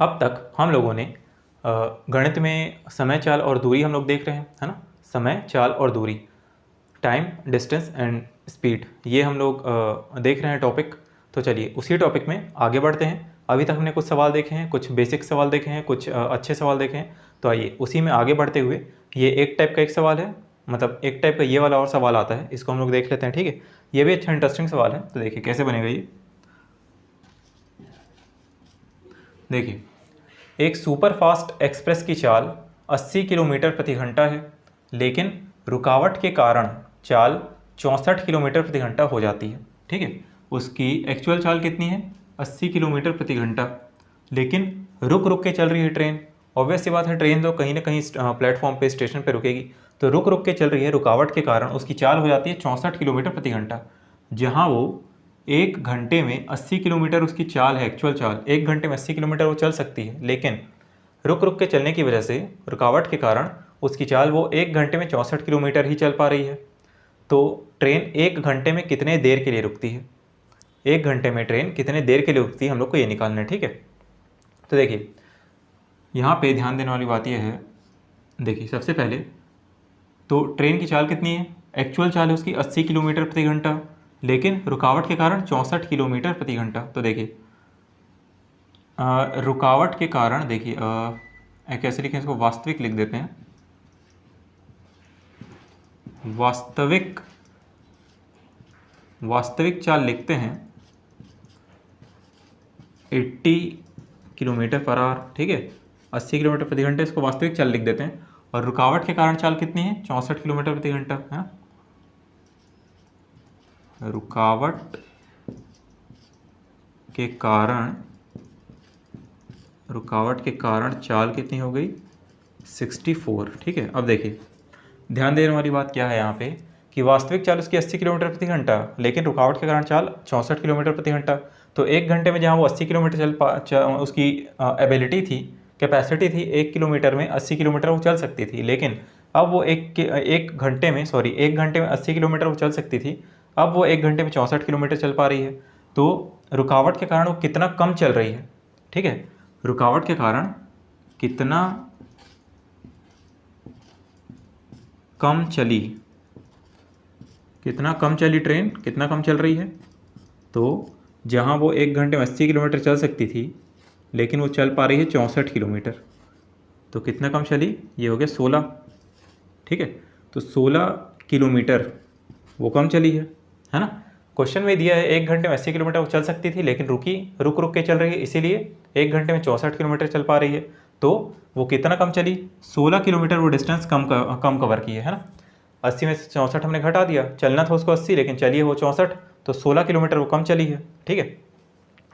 अब तक हम लोगों ने गणित में समय, चाल और दूरी हम लोग देख रहे हैं, है ना। समय, चाल और दूरी, टाइम, डिस्टेंस एंड स्पीड, ये हम लोग देख रहे हैं टॉपिक। तो चलिए उसी टॉपिक में आगे बढ़ते हैं। अभी तक हमने कुछ सवाल देखे हैं, कुछ बेसिक सवाल देखे हैं, कुछ अच्छे सवाल देखे हैं। तो आइए उसी में आगे बढ़ते हुए, ये एक टाइप का एक सवाल है, मतलब एक टाइप का ये वाला और सवाल आता है, इसको हम लोग देख लेते हैं, ठीक है। ये भी अच्छा इंटरेस्टिंग सवाल है। तो देखिए कैसे बनेगा ये। देखिए, एक सुपर फास्ट एक्सप्रेस की चाल 80 किलोमीटर प्रति घंटा है, लेकिन रुकावट के कारण चाल 64 किलोमीटर प्रति घंटा हो जाती है, ठीक है। उसकी एक्चुअल चाल कितनी है? 80 किलोमीटर प्रति घंटा, लेकिन रुक रुक के चल रही है ट्रेन। ऑब्वियस सी बात है, ट्रेन तो कहीं ना कहीं प्लेटफॉर्म पे, स्टेशन पे रुकेगी, तो रुक रुक के चल रही है। रुकावट के कारण उसकी चाल हो जाती है 64 किलोमीटर प्रति घंटा, जहाँ वो एक घंटे में 80 किलोमीटर उसकी चाल है, एक्चुअल चाल 1 घंटे में 80 किलोमीटर वो चल सकती है, लेकिन रुक रुक के चलने की वजह से, रुकावट के कारण उसकी चाल वो 1 घंटे में 64 किलोमीटर ही चल पा रही है। तो ट्रेन 1 घंटे में कितने देर के लिए रुकती है? 1 घंटे में ट्रेन कितने देर के लिए रुकती है, हम लोग को ये निकालना है, ठीक है। तो देखिए यहाँ पे ध्यान देने वाली बात यह है, देखिए सबसे पहले तो ट्रेन की चाल कितनी है? एक्चुअल चाल है उसकी 80 किलोमीटर प्रति घंटा, लेकिन रुकावट के कारण 64 किलोमीटर प्रति घंटा। तो देखिए रुकावट के कारण, देखिए कैसे लिखें इसको, वास्तविक लिख देते हैं। वास्तविक चाल लिखते हैं 80 किलोमीटर पर आवर, ठीक है। 80 किलोमीटर प्रति घंटे, इसको वास्तविक चाल लिख देते हैं। और रुकावट के कारण चाल कितनी है? 64 किलोमीटर प्रति घंटा, है। रुकावट के कारण चाल कितनी हो गई? 64, ठीक है। अब देखिए ध्यान देने वाली बात क्या है यहाँ पे, कि वास्तविक चाल उसकी 80 किलोमीटर प्रति घंटा, लेकिन रुकावट के कारण चाल 64 किलोमीटर प्रति घंटा। तो 1 घंटे में जहाँ वो 80 किलोमीटर उसकी एबिलिटी थी, कैपेसिटी थी, 1 किलोमीटर में 80 किलोमीटर वो चल सकती थी, लेकिन अब वो एक घंटे में 80 किलोमीटर वो चल सकती थी, अब वो 1 घंटे में 64 किलोमीटर चल पा रही है। तो रुकावट के कारण वो कितना कम चल रही है, ठीक है। रुकावट के कारण कितना कम चली ट्रेन, कितना कम चल रही है? तो जहाँ वो 1 घंटे में 80 किलोमीटर चल सकती थी, लेकिन वो चल पा रही है 64 किलोमीटर, तो कितना कम चली? ये हो गया 16, ठीक है। तो 16 किलोमीटर वो कम चली है ना। क्वेश्चन में दिया है 1 घंटे में 80 किलोमीटर वो चल सकती थी, लेकिन रुक रुक के चल रही है, इसीलिए 1 घंटे में 64 किलोमीटर चल पा रही है। तो वो कितना कम चली? 16 किलोमीटर वो डिस्टेंस कम कवर की है ना। 80 में से 64 हमने घटा दिया, चलना था उसको 80, लेकिन चलिए वो 64, तो 16 किलोमीटर वो कम चली है, ठीक है।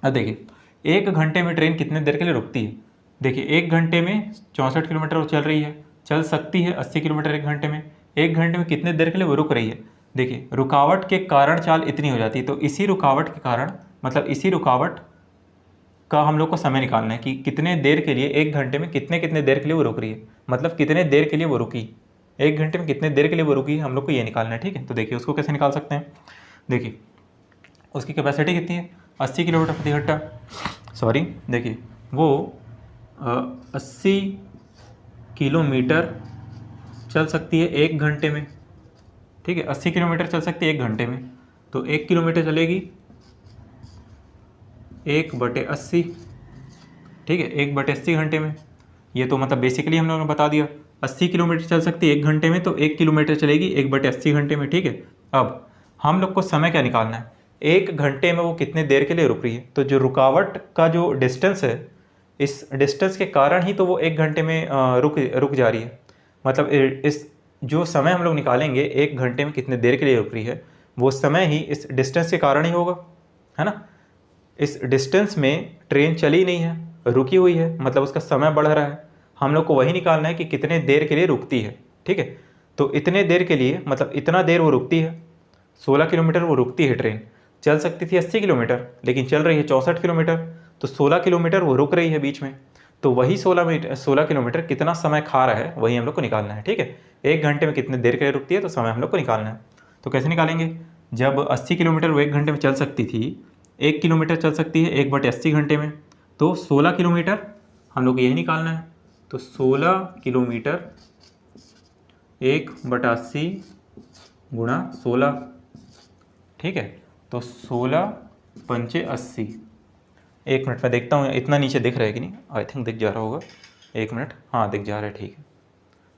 अब देखिए 1 घंटे में ट्रेन कितने देर के लिए रुकती है? देखिए 1 घंटे में 64 किलोमीटर वो चल रही है, चल सकती है 80 किलोमीटर 1 घंटे में, 1 घंटे में कितने देर के लिए वो रुक रही है? देखिए रुकावट के कारण चाल इतनी हो जाती है, तो इसी रुकावट के कारण, मतलब इसी रुकावट का हम लोग को समय निकालना है कि कितने देर के लिए, 1 घंटे में कितने देर के लिए वो रुक रही है, मतलब कितने देर के लिए वो रुकी, 1 घंटे में कितने देर के लिए वो रुकी, हम लोग को ये निकालना है, ठीक है। तो देखिए उसको कैसे निकाल सकते हैं। देखिए उसकी कैपेसिटी कितनी है? 80 किलोमीटर प्रति घंटा, सॉरी देखिए वो 80 किलोमीटर चल सकती है 1 घंटे में, ठीक है। 80 किलोमीटर चल सकती है 1 घंटे में, तो 1 किलोमीटर चलेगी 1/80, ठीक है, 1/80 घंटे में। ये तो मतलब बेसिकली हम लोगों ने बता दिया 80 किलोमीटर चल सकती है 1 घंटे में, तो 1 किलोमीटर चलेगी 1/80 घंटे में, ठीक है। अब हम लोग को समय क्या निकालना है? 1 घंटे में वो कितने देर के लिए रुक रही है, तो जो रुकावट का जो डिस्टेंस है, इस डिस्टेंस के कारण ही तो वो 1 घंटे में रुक जा रही है। मतलब इस जो समय हम लोग निकालेंगे 1 घंटे में कितने देर के लिए रुक रही है, वो समय ही इस डिस्टेंस के कारण ही होगा, है ना। इस डिस्टेंस में ट्रेन चली नहीं है, रुकी हुई है, मतलब उसका समय बढ़ रहा है। हम लोग को वही निकालना है कि कितने देर के लिए रुकती है, ठीक है। तो इतने देर के लिए, मतलब इतना देर वो रुकती है, 16 किलोमीटर वो रुकती है ट्रेन। चल सकती थी 80 किलोमीटर, लेकिन चल रही है 64 किलोमीटर, तो 16 किलोमीटर वो रुक रही है बीच में। तो वही 16 किलोमीटर कितना समय खा रहा है, वही हम लोग को निकालना है, ठीक है। 1 घंटे में कितने देर के लिए रुकती है, तो समय हम लोग को निकालना है। तो कैसे निकालेंगे? जब 80 किलोमीटर वो 1 घंटे में चल सकती थी, 1 किलोमीटर चल सकती है 1/80 घंटे में, तो 16 किलोमीटर हम लोग को यही निकालना है। तो 16 किलोमीटर 1/80 गुणा 16, ठीक है। तो 16 पंचे 80। 1 मिनट में देखता हूँ इतना नीचे दिख रहा है कि नहीं, आई थिंक दिख जा रहा होगा। 1 मिनट, हाँ दिख जा रहा है, ठीक है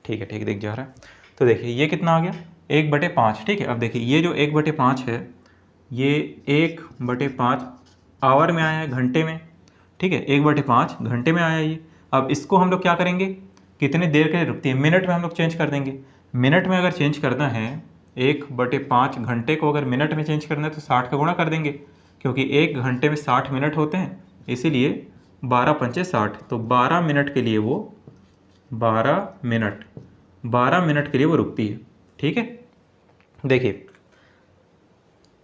ठीक है ठीक है, दिख जा रहा है। तो देखिए ये कितना आ गया, 1/5, ठीक है। अब देखिए ये जो 1/5 है, ये 1/5 आवर में आया है, घंटे में, ठीक है। 1/5 घंटे में आया ये। अब इसको हम लोग क्या करेंगे, कितने देर के लिए रुकती है, मिनट में हम लोग चेंज कर देंगे। मिनट में अगर चेंज करना है, 1/5 घंटे को अगर मिनट में चेंज करना है तो 60 का गुणा कर देंगे, क्योंकि 1 घंटे में 60 मिनट होते हैं, इसीलिए 12 पंचे 60। तो 12 मिनट के लिए वो 12 मिनट के लिए वो रुकती है, ठीक है। देखिए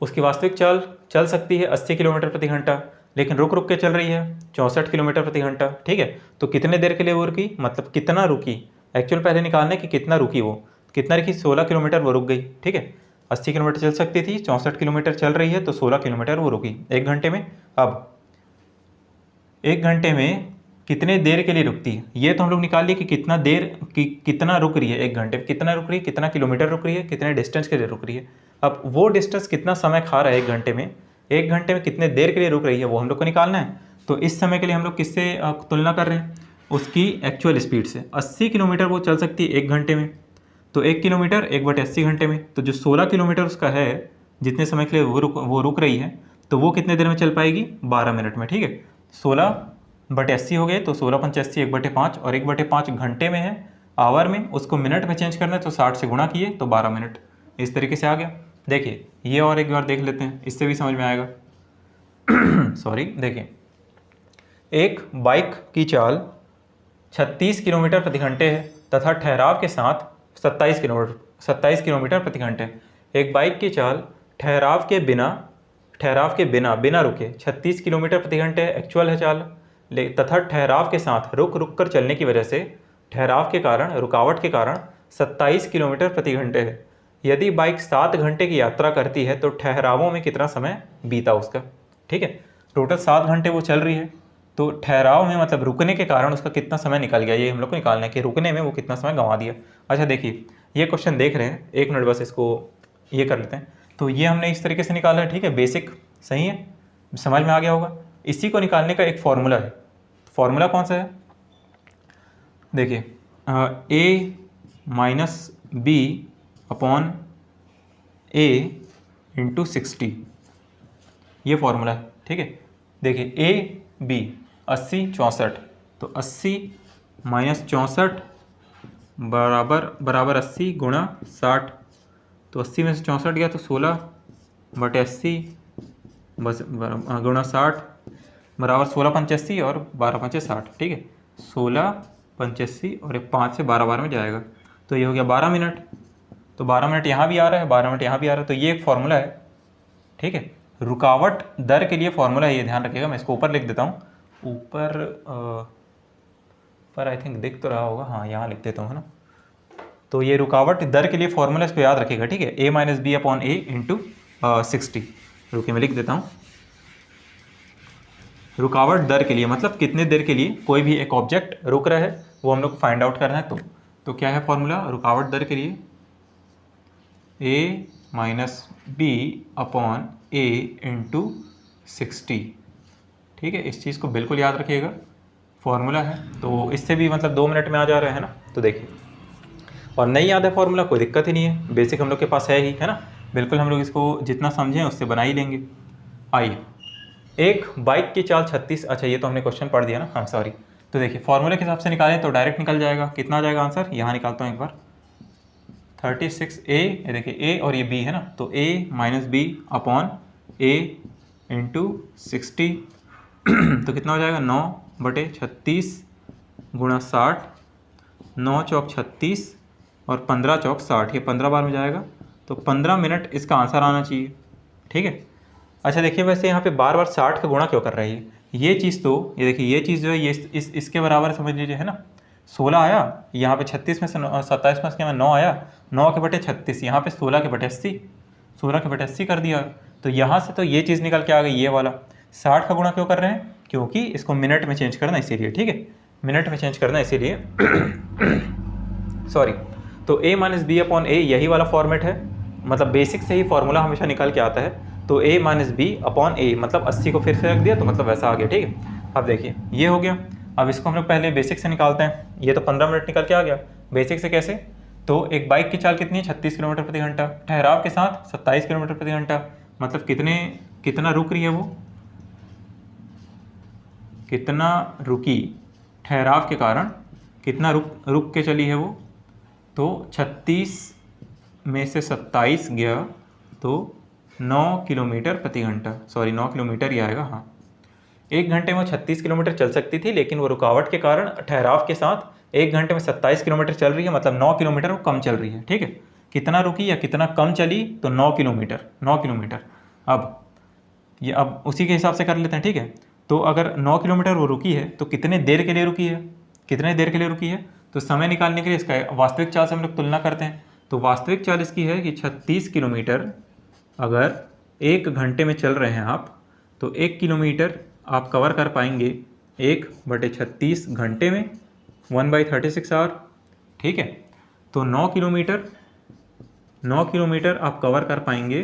उसकी वास्तविक चाल चल सकती है 80 किलोमीटर प्रति घंटा, लेकिन रुक रुक के चल रही है 64 किलोमीटर प्रति घंटा, ठीक है। तो कितने देर के लिए वो रुकी, मतलब कितना रुकी, एक्चुअल पहले निकालना है कि कितना रुकी वो, कितना रुकी, 16 किलोमीटर वो रुक गई, ठीक है। 80 किलोमीटर चल सकती थी, 64 किलोमीटर चल रही है, तो 16 किलोमीटर वो रुकी 1 घंटे में। अब 1 घंटे में कितने देर के लिए रुकती है, ये तो हम लोग निकाल लिए कि कितना देर कि कितना रुक रही है, 1 घंटे में कितना रुक रही है, कितना किलोमीटर रुक रही है, कितने डिस्टेंस के लिए रुक रही है। अब वो डिस्टेंस कितना समय खा रहा है 1 घंटे में, 1 घंटे में कितने देर के लिए रुक रही है, वो हम लोग को निकालना है। तो इस समय के लिए हम लोग किससे तुलना कर रहे हैं, उसकी एक्चुअल स्पीड से। 80 किलोमीटर वो चल सकती है 1 घंटे में, तो 1 किलोमीटर 1/80 घंटे में, तो जो 16 किलोमीटर उसका है, जितने समय के लिए वो रुक रही है, तो वो कितने देर में चल पाएगी, 12 मिनट में, ठीक है। 16/80 हो गए, तो 16 पंचे 80 1/5, और 1/5 घंटे में है, आवर में, उसको मिनट में चेंज करना है, तो 60 से गुणा किए तो 12 मिनट। इस तरीके से आ गया। देखिए ये और एक बार देख लेते हैं, इससे भी समझ में आएगा। सॉरी, देखिए एक बाइक की चाल 36 किलोमीटर प्रति घंटे है तथा ठहराव के साथ 27 किलोमीटर प्रति घंटे। एक बाइक की चाल ठहराव के बिना रुके 36 किलोमीटर प्रति घंटे एक्चुअल है चाल, तथा ठहराव के साथ रुक रुक कर चलने की वजह से रुकावट के कारण 27 किलोमीटर प्रति घंटे है। यदि बाइक 7 घंटे की यात्रा करती है तो ठहरावों में कितना समय बीता उसका, ठीक है। टोटल 7 घंटे वो चल रही है, तो ठहराव में मतलब रुकने के कारण उसका कितना समय निकल गया, ये हम लोग को निकालना है कि रुकने में वो कितना समय गंवा दिया। अच्छा देखिए ये क्वेश्चन देख रहे हैं, 1 मिनट बस इसको ये कर लेते हैं। तो ये हमने इस तरीके से निकाला है, ठीक है, बेसिक सही है, समझ में आ गया होगा। इसी को निकालने का एक फॉर्मूला है, फॉर्मूला कौन सा है, देखिए a minus B upon a into 60, ये फॉर्मूला है, ठीक है। देखिए a b 80 64, तो 80 माइनस 64 बराबर 80 गुणा 60, तो 80 में से 64 गया तो 16/80 बस गुणा 60 बराबर 16 पंचे 80 और 12 पंचे 60, ठीक है। 16 पंचे 80 और 5 से 12 बार में जाएगा, तो ये हो गया 12 मिनट। तो 12 मिनट यहाँ भी आ रहा है, 12 मिनट यहाँ भी आ रहा है, तो ये एक फॉर्मूला है, ठीक है। रुकावट दर के लिए फॉर्मूला है, ये ध्यान रखिएगा। मैं इसको ऊपर लिख देता हूँ, ऊपर पर आई थिंक दिख तो रहा होगा, हाँ यहाँ लिख देता हूँ, है ना। तो ये रुकावट दर के लिए फॉर्मूला, इसको याद रखिएगा, ठीक है। a minus B upon a into 60, रुकिए मैं लिख देता हूँ। रुकावट दर के लिए मतलब कितने देर के लिए कोई भी एक ऑब्जेक्ट रुक रहा है, वो हम लोग फाइंड आउट करना है। तो क्या है फॉर्मूला, रुकावट दर के लिए a minus B upon a into 60, ठीक है। इस चीज़ को बिल्कुल याद रखिएगा, फॉर्मूला है। तो इससे भी मतलब 2 मिनट में आ जा रहा है ना। तो देखिए, और नहीं याद है फॉर्मूला, कोई दिक्कत ही नहीं है, बेसिक हम लोग के पास है ही, है ना। बिल्कुल हम लोग इसको जितना समझें उससे बना ही लेंगे। आइए, एक बाइक की चाल 36, अच्छा ये तो हमने क्वेश्चन पढ़ दिया ना, हाँ सॉरी। तो देखिए फॉर्मूले के हिसाब से निकालें तो डायरेक्ट निकल जाएगा, कितना आ जाएगा आंसर, यहाँ निकालता हूँ एक बार। 36a, ये देखिए a और ये b है ना, तो a minus B upon a into 60, तो कितना हो जाएगा 9/36 गुणा 60, 9 चौक 36 और 15 चौक 60, ये 15 बार में जाएगा, तो 15 मिनट इसका आंसर आना चाहिए, ठीक है। अच्छा देखिए वैसे यहाँ पे बार बार 60 का गुणा क्यों कर रही है, ये चीज़ तो ये देखिए ये चीज़ जो है ये इसके बराबर समझ लीजिए, है ना। 16 आया यहाँ पे, 36 में से 27 में से 9 आया, 9/36, यहाँ पे 16/80, 16/80 कर दिया। तो यहाँ से तो ये चीज़ निकल के आ गई, ये वाला 60 का गुणा क्यों कर रहे हैं, क्योंकि इसको मिनट में चेंज करना इसीलिए, ठीक है। मिनट में चेंज करना है इसीलिए सॉरी। तो a माइनस बी अपॉन ए यही वाला फॉर्मेट है, मतलब बेसिक से ही फॉर्मूला हमेशा निकाल के आता है। तो a माइनस बी अपॉन ए मतलब 80 को फिर से रख दिया तो मतलब वैसा आ गया, ठीक है। अब देखिए ये हो गया। अब इसको हम लोग पहले बेसिक से निकालते हैं। ये तो 15 मिनट निकल के आ गया। बेसिक से कैसे? तो एक बाइक की चाल कितनी है? 36 किलोमीटर प्रति घंटा, ठहराव के साथ 27 किलोमीटर प्रति घंटा, मतलब कितना रुक रही है वो, कितना रुकी, ठहराव के कारण कितना रुक के चली है वो। तो 36 में से 27 गया तो 9 किलोमीटर प्रति घंटा, सॉरी 9 किलोमीटर ही आएगा। हाँ, एक घंटे में 36 किलोमीटर चल सकती थी, लेकिन वो रुकावट के कारण ठहराव के साथ एक घंटे में 27 किलोमीटर चल रही है, मतलब 9 किलोमीटर वो कम चल रही है, ठीक है। कितना रुकी या कितना कम चली? तो 9 किलोमीटर, 9 किलोमीटर। अब उसी के हिसाब से कर लेते हैं, ठीक है। तो अगर 9 किलोमीटर वो रुकी है तो कितने देर के लिए रुकी है, कितने देर के लिए रुकी है? तो समय निकालने के लिए इसका वास्तविक चाल से हम लोग तुलना करते हैं। तो वास्तविक चाल इसकी है कि 36 किलोमीटर अगर एक घंटे में चल रहे हैं आप, तो 1 किलोमीटर आप कवर कर पाएंगे 1/36 घंटे में, 1/36 आवर, ठीक है। तो 9 किलोमीटर आप कवर कर पाएंगे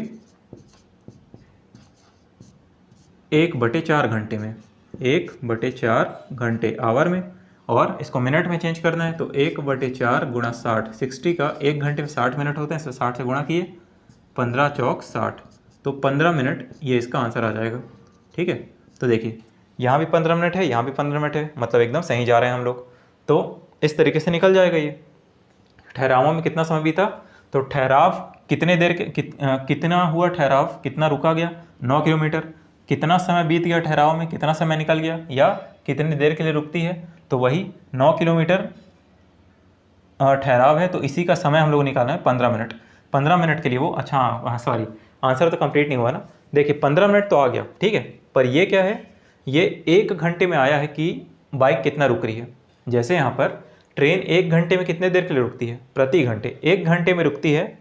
1/4 घंटे में, 1/4 घंटे आवर में। और इसको मिनट में चेंज करना है तो 1/4 गुणा 60, 60 का 1 घंटे में 60 मिनट होते हैं, तो 60 से गुणा किए, 15 चौक 60, तो 15 मिनट ये इसका आंसर आ जाएगा, ठीक है। तो देखिए यहाँ भी 15 मिनट है, यहाँ भी 15 मिनट है, मतलब एकदम सही जा रहे हैं हम लोग। तो इस तरीके से निकल जाएगा ये। ठहरावों में कितना समय बीता? तो ठहराव कितने देर के कितना हुआ ठहराव, कितना रुका गया? 9 किलोमीटर। कितना समय बीत गया ठहराव में, कितना समय निकल गया, या कितनी देर के लिए रुकती है? तो वही 9 किलोमीटर ठहराव है, तो इसी का समय हम लोग निकालना है 15 मिनट। 15 मिनट के लिए वो, अच्छा हाँ सॉरी, आंसर तो कंप्लीट नहीं हुआ ना। देखिए 15 मिनट तो आ गया, ठीक है, पर ये क्या है, ये 1 घंटे में आया है कि बाइक कितना रुक रही है। जैसे यहाँ पर ट्रेन 1 घंटे में कितने देर के लिए रुकती है? प्रति घंटे 1 घंटे में रुकती है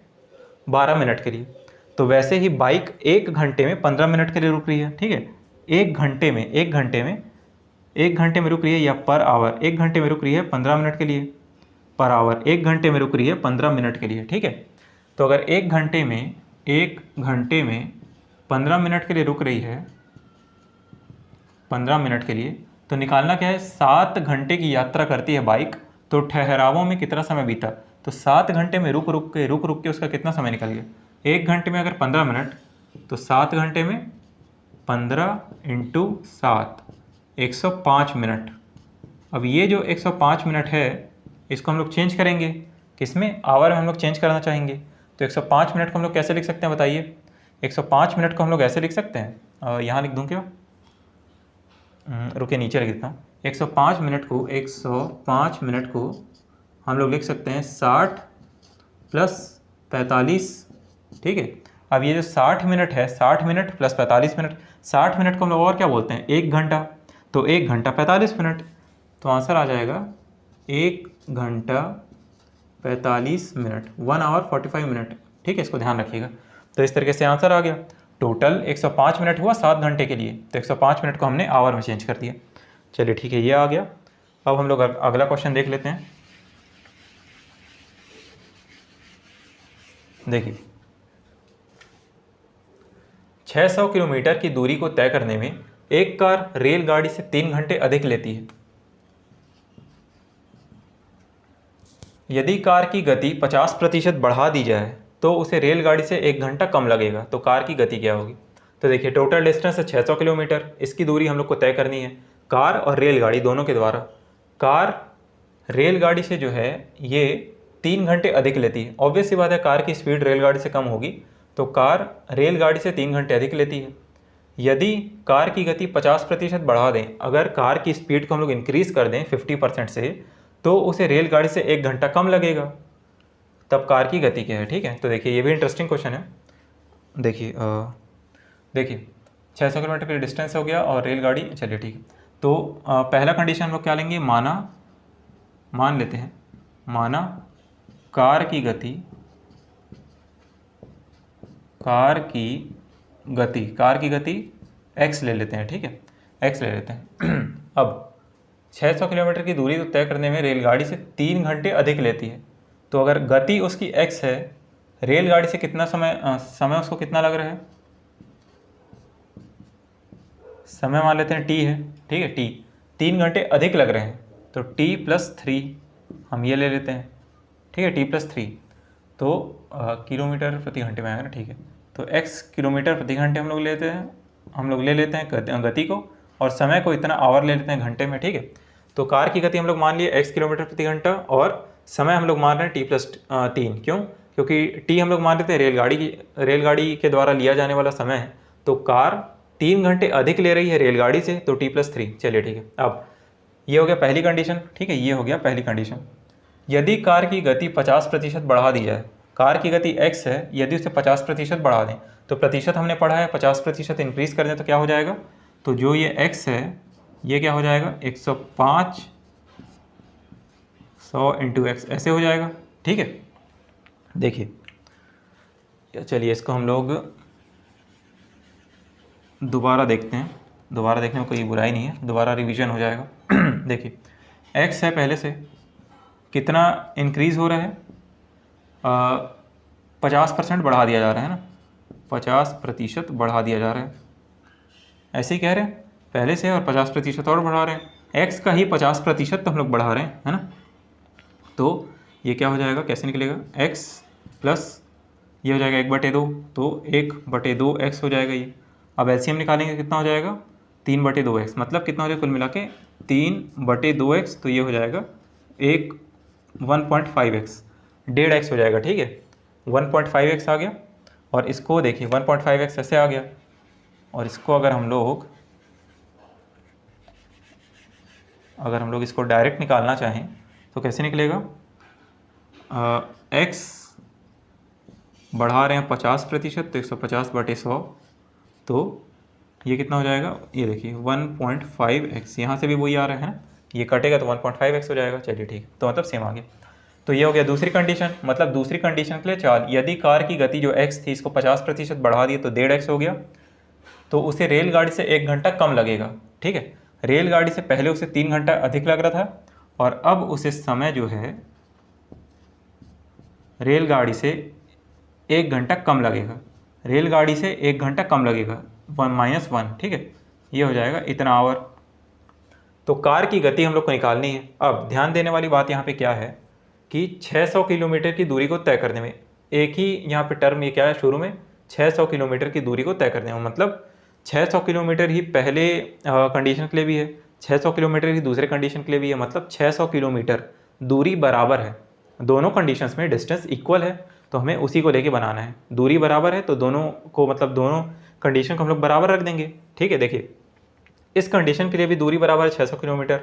12 मिनट के लिए। तो वैसे ही बाइक 1 घंटे में 15 मिनट के लिए रुक रही है, ठीक है। 1 घंटे में रुक रही है, या पर आवर 1 घंटे में रुक रही है 15 मिनट के लिए, पर आवर 1 घंटे में रुक रही है 15 मिनट के लिए, ठीक है। तो अगर 1 घंटे में 15 मिनट के लिए रुक रही है, 15 मिनट के लिए, तो निकालना क्या है? 7 घंटे की यात्रा करती है बाइक, तो ठहरावों में कितना समय बीता? तो 7 घंटे में रुक रुक के उसका कितना समय निकल गया? 1 घंटे में अगर 15 मिनट, तो 7 घंटे में 15 × 7, 105 मिनट। अब ये जो 105 मिनट है, इसको हम लोग चेंज करेंगे किसमें? आवर में हम लोग चेंज करना चाहेंगे। तो 105 मिनट को हम लोग कैसे लिख सकते हैं बताइए? 105 मिनट को हम लोग ऐसे लिख सकते हैं, यहाँ लिख दूँ क्या? रुके नीचे लिख देता हूँ। 105 मिनट को हम लोग लिख सकते हैं 60 + 45, ठीक है। अब ये जो 60 मिनट है, 60 मिनट + 45 मिनट, 60 मिनट को हम लोग और क्या बोलते हैं? 1 घंटा। तो 1 घंटा 45 मिनट, तो आंसर आ जाएगा 1 घंटा 45 मिनट, 1 आवर 45 मिनट, ठीक है। इसको ध्यान रखिएगा। तो इस तरीके से आंसर आ गया। टोटल 105 मिनट हुआ 7 घंटे के लिए, तो 105 मिनट को हमने आवर में चेंज कर दिया। चलिए ठीक है, ये आ गया। अब हम लोग अगला क्वेश्चन देख लेते हैं। देखिए 600 किलोमीटर की दूरी को तय करने में एक कार रेलगाड़ी से 3 घंटे अधिक लेती है। यदि कार की गति 50% बढ़ा दी जाए तो उसे रेलगाड़ी से 1 घंटा कम लगेगा, तो कार की गति क्या होगी? तो देखिए टोटल डिस्टेंस है 600 किलोमीटर, इसकी दूरी हम लोग को तय करनी है कार और रेलगाड़ी दोनों के द्वारा। कार रेलगाड़ी से जो है ये 3 घंटे अधिक लेती है। ऑब्वियस सी बात है, कार की स्पीड रेलगाड़ी से कम होगी, तो कार रेलगाड़ी से 3 घंटे अधिक लेती है। यदि कार की गति 50% बढ़ा दें, अगर कार की स्पीड को हम लोग इंक्रीज़ कर दें 50% से, तो उसे रेलगाड़ी से 1 घंटा कम लगेगा, तब कार की गति क्या है, ठीक है। तो देखिए ये भी इंटरेस्टिंग क्वेश्चन है। देखिए 600 किलोमीटर का डिस्टेंस हो गया और रेलगाड़ी, चलिए ठीक है। तो पहला कंडीशन हम लोग क्या लेंगे? मान लेते हैं, माना कार की गति x ले लेते हैं, ठीक है, x ले लेते हैं। अब 600 किलोमीटर की दूरी तो तय करने में रेलगाड़ी से 3 घंटे अधिक लेती है। तो अगर गति उसकी x है, रेलगाड़ी से कितना समय उसको कितना लग रहा है, समय मान लेते हैं t है, ठीक है, t 3 घंटे अधिक लग रहे हैं, तो t+3 हम ये ले लेते हैं, ठीक है, t+3 तो किलोमीटर प्रति घंटे में आएगा ना, ठीक है। तो x किलोमीटर प्रति घंटे हम लोग ले लेते हैं गति को, और समय को इतना आवर ले लेते हैं घंटे में, ठीक है। तो कार की गति हम लोग मान लिए x किलोमीटर प्रति घंटा, और समय हम लोग मान रहे हैं t+3। क्यों? क्योंकि t हम लोग मान लेते हैं रेलगाड़ी के द्वारा लिया जाने वाला समय है। तो कार 3 घंटे अधिक ले रही है रेलगाड़ी से, तो t+3। चलिए ठीक है, अब ये हो गया पहली कंडीशन, ठीक है, ये हो गया पहली कंडीशन। यदि कार की गति 50% बढ़ा दी जाए, कार की गति x है, यदि उसे 50% बढ़ा दें, तो प्रतिशत हमने पढ़ा है 50% इंक्रीज कर दें तो क्या हो जाएगा, तो जो ये x है ये क्या हो जाएगा 105 100 × x ऐसे हो जाएगा, ठीक है। देखिए चलिए इसको हम लोग दोबारा देखते हैं, दोबारा देखने में कोई बुराई नहीं है, दोबारा रिवीजन हो जाएगा। देखिए x है, पहले से कितना इंक्रीज़ हो रहा है, 50% बढ़ा दिया जा रहा है ना, 50% बढ़ा दिया जा रहा है, ऐसे ही कह रहे हैं पहले से, और 50% और बढ़ा रहे हैं, x का ही 50% तो हम लोग बढ़ा रहे हैं, है ना। तो ये क्या हो जाएगा, कैसे निकलेगा, x प्लस ये हो जाएगा 1/2, तो 1/2x हो जाएगा ये। अब एलसीएम निकालेंगे कितना हो जाएगा, 3/2x, मतलब कितना हो जाएगा कुल मिला के 3/2x, तो ये हो जाएगा 1.5x, 1.5x हो जाएगा, ठीक है, 1.5x आ गया। और इसको देखिए 1.5x ऐसे आ गया, और इसको अगर हम लोग इसको डायरेक्ट निकालना चाहें तो कैसे निकलेगा, x बढ़ा रहे हैं 50%, तो 150/100, तो ये कितना हो जाएगा, ये देखिए 1.5x, यहाँ से भी वही आ रहा है ना, ये कटेगा तो 1.5x हो जाएगा। चलिए ठीक, तो मतलब सेम आ गया। तो ये हो गया दूसरी कंडीशन, मतलब दूसरी कंडीशन के लिए चाल, यदि कार की गति जो x थी इसको 50% बढ़ा दिए तो 1.5x हो गया, तो उसे रेलगाड़ी से 1 घंटा कम लगेगा, ठीक है। रेलगाड़ी से पहले उसे 3 घंटा अधिक लग रहा था, और अब उसे समय जो है रेलगाड़ी से 1 घंटा कम लगेगा, रेलगाड़ी से 1 घंटा कम लगेगा, 1 - 1, ठीक है, ये हो जाएगा इतना आवर। तो कार की गति हम लोग को निकालनी है। अब ध्यान देने वाली बात यहाँ पे क्या है कि 600 किलोमीटर की दूरी को तय करने में, एक ही यहाँ पे टर्म ये क्या है शुरू में, 600 किलोमीटर की दूरी को तय करने में, मतलब 600 किलोमीटर ही पहले कंडीशन के लिए भी है, 600 किलोमीटर ही दूसरे कंडीशन के लिए भी है, मतलब 600 किलोमीटर दूरी बराबर है, दोनों कंडीशंस में डिस्टेंस इक्वल है, तो हमें उसी को लेके बनाना है। दूरी बराबर है तो दोनों को, मतलब दोनों कंडीशन को हम लोग बराबर रख देंगे, ठीक है। देखिए इस कंडीशन के लिए भी दूरी बराबर है 600 किलोमीटर,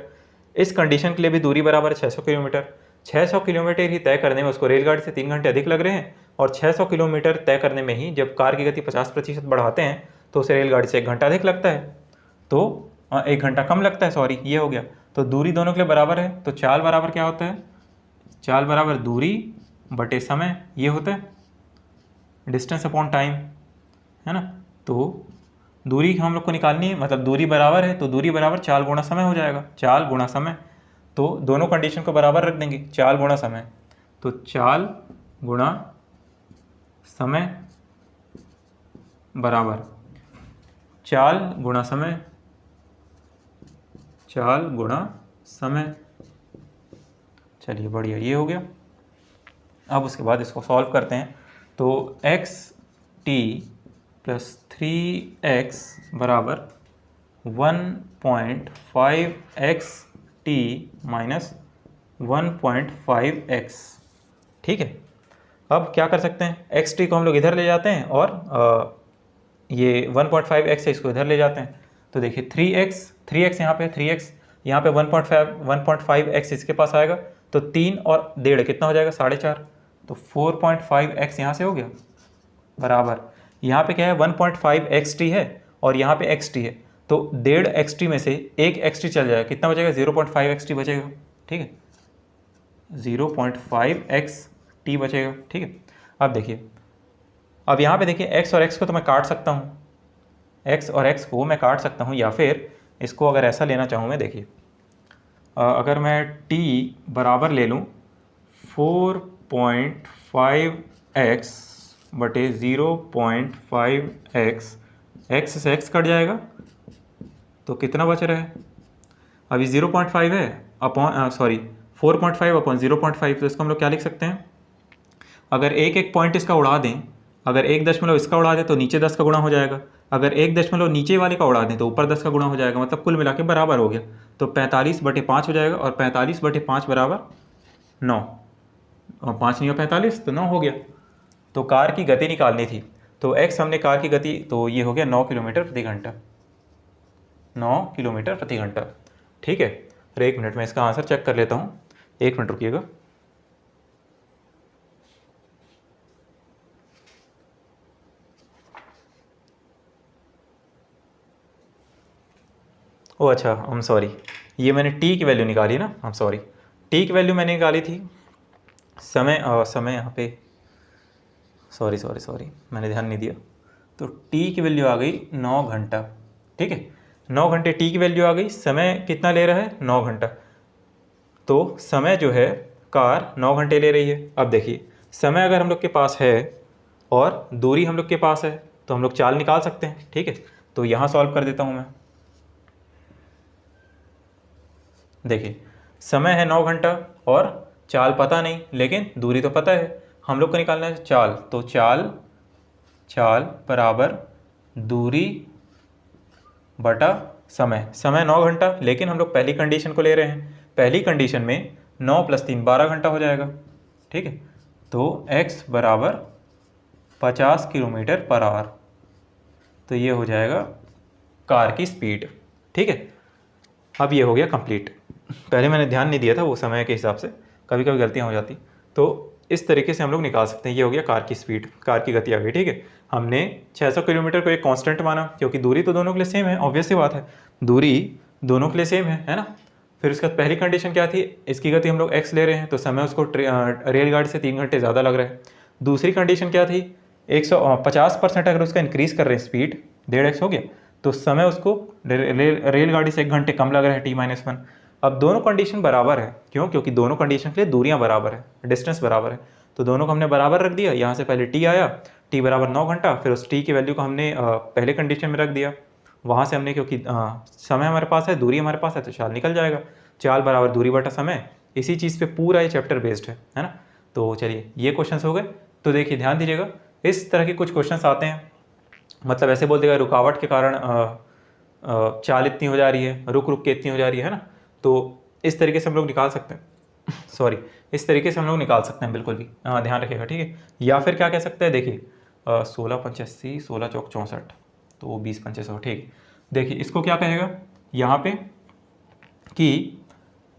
इस कंडीशन के लिए भी दूरी बराबर है 600 किलोमीटर। 600 किलोमीटर ही तय करने में उसको रेलगाड़ी से 3 घंटे अधिक लग रहे हैं, और 600 किलोमीटर तय करने में ही जब कार की गति 50% बढ़ाते हैं तो उसे रेलगाड़ी से 1 घंटा अधिक लगता है, तो 1 घंटा कम लगता है, सॉरी, ये हो गया। तो दूरी दोनों के लिए बराबर है, तो चाल बराबर क्या होता है, चाल बराबर दूरी बटे समय, ये होता है डिस्टेंस अपॉन टाइम, है ना। तो दूरी हम लोग को निकालनी है, मतलब दूरी बराबर है तो दूरी बराबर चाल गुणा समय हो जाएगा, चाल गुणा समय, तो दोनों कंडीशन को बराबर रख देंगे, चाल गुणा समय, तो चाल गुणा समय बराबर चाल गुणा समय, चाल गुणा समय। चलिए बढ़िया, ये हो गया। अब उसके बाद इसको सॉल्व करते हैं, तो xt + 3x बराबर 1.5xt - 1.5x, ठीक है। अब क्या कर सकते हैं, xt को हम लोग इधर ले जाते हैं, और ये 1.5x है इसको इधर ले जाते हैं, तो देखिए 3x यहाँ पे 3x, यहाँ पे 1.5x इसके पास आएगा, तो 3 और 1.5 कितना हो जाएगा, 4.5, तो 4.5x यहाँ से हो गया बराबर, यहाँ पे क्या है 1.5xt है और यहाँ पे xt है, तो 1.5xt में से एक xt चल जाएगा, कितना बचेगा 0.5xt बचेगा, ठीक है, 0.5xt बचेगा, ठीक है। अब देखिए, अब यहाँ पे देखिए x और x को तो मैं काट सकता हूँ, x और x को मैं काट सकता हूँ, या फिर इसको अगर ऐसा लेना चाहूँ मैं, देखिए अगर मैं t बराबर ले लूँ 4.5x बटे 0.5x, x से x कट जाएगा तो कितना बच रहा है? अभी 0.5 है अपॉन 4.5 अपॉन 0.5, तो इसको हम लोग क्या लिख सकते हैं? अगर एक एक पॉइंट इसका उड़ा दें, अगर 1 दशमलव इसका उड़ा दें तो नीचे 10 का गुणा हो जाएगा, अगर 1 दशमलव नीचे वाले का उड़ा दें तो ऊपर 10 का गुणा हो जाएगा, मतलब कुल मिला के बराबर हो गया। तो 45/5 हो जाएगा और 45/5 बराबर 9, और 5 नहीं 45 तो 9 हो गया। तो कार की गति निकालनी थी, तो x हमने कार की गति, तो ये हो गया 9 किलोमीटर प्रति घंटा, 9 किलोमीटर प्रति घंटा। ठीक है, और 1 मिनट में इसका आंसर चेक कर लेता हूँ, 1 मिनट रुकिएगा। ओह अच्छा, आई एम सॉरी, ये मैंने t की वैल्यू निकाली ना, आई एम सॉरी, t की वैल्यू मैंने निकाली थी समय यहाँ पे, सॉरी मैंने ध्यान नहीं दिया। तो t की वैल्यू आ गई 9 घंटा। ठीक है, 9 घंटे t की वैल्यू आ गई, समय कितना ले रहा है? 9 घंटा। तो समय जो है कार 9 घंटे ले रही है। अब देखिए, समय अगर हम लोग के पास है और दूरी हम लोग के पास है तो हम लोग चाल निकाल सकते हैं। ठीक है, तो यहाँ सॉल्व कर देता हूँ मैं। देखिए, समय है 9 घंटा और चाल पता नहीं, लेकिन दूरी तो पता है। हम लोग को निकालना है चाल, तो चाल बराबर दूरी बटा समय। समय 9 घंटा, लेकिन हम लोग पहली कंडीशन को ले रहे हैं। पहली कंडीशन में 9 + 3 12 घंटा हो जाएगा। ठीक है, तो x बराबर 50 किलोमीटर पर आवर, तो ये हो जाएगा कार की स्पीड। ठीक है, अब ये हो गया कंप्लीट। पहले मैंने ध्यान नहीं दिया था वो समय के हिसाब से, कभी कभी गलतियाँ हो जाती, तो इस तरीके से हम लोग निकाल सकते हैं। ये हो गया कार की स्पीड, कार की गति आ गई। ठीक है, हमने 600 किलोमीटर को एक कांस्टेंट माना, क्योंकि दूरी तो दोनों के लिए सेम है, ऑब्वियस सी बात है, दूरी दोनों के लिए सेम है ना। फिर उसके बाद पहली कंडीशन क्या थी? इसकी गति हम लोग x ले रहे हैं, तो समय उसको रेलगाड़ी से 3 घंटे ज़्यादा लग रहा है। दूसरी कंडीशन क्या थी? 150% अगर उसका इंक्रीज़ कर रहे हैं स्पीड, 1.5x हो गया, तो समय उसको रेलगाड़ी से 1 घंटे कम लग रहा है, t-1। अब दोनों कंडीशन बराबर है, क्यों? क्योंकि दोनों कंडीशन के लिए दूरियां बराबर है, डिस्टेंस बराबर है, तो दोनों को हमने बराबर रख दिया। यहाँ से पहले t आया, t बराबर 9 घंटा, फिर उस t की वैल्यू को हमने पहले कंडीशन में रख दिया। वहाँ से हमने, क्योंकि समय हमारे पास है, दूरी हमारे पास है, तो चाल निकल जाएगा। चाल बराबर दूरी बटा समय, इसी चीज़ पे पूरा ये चैप्टर बेस्ड है ना। तो चलिए, ये क्वेश्चन हो गए। तो देखिए, ध्यान दीजिएगा, इस तरह के कुछ क्वेश्चन आते हैं, मतलब ऐसे बोल देगा रुकावट के कारण चाल इतनी हो जा रही है, रुक के इतनी हो जा रही है ना। तो इस तरीके से हम लोग निकाल सकते हैं सॉरी, इस तरीके से हम लोग निकाल सकते हैं, बिल्कुल भी ध्यान रखिएगा। ठीक है, या फिर क्या कह सकते हैं? देखिए 16 × 5 = 80, 16 × 4 = 64, तो 20 × 5 = 100। ठीक, देखिए इसको क्या कहेगा यहाँ पे कि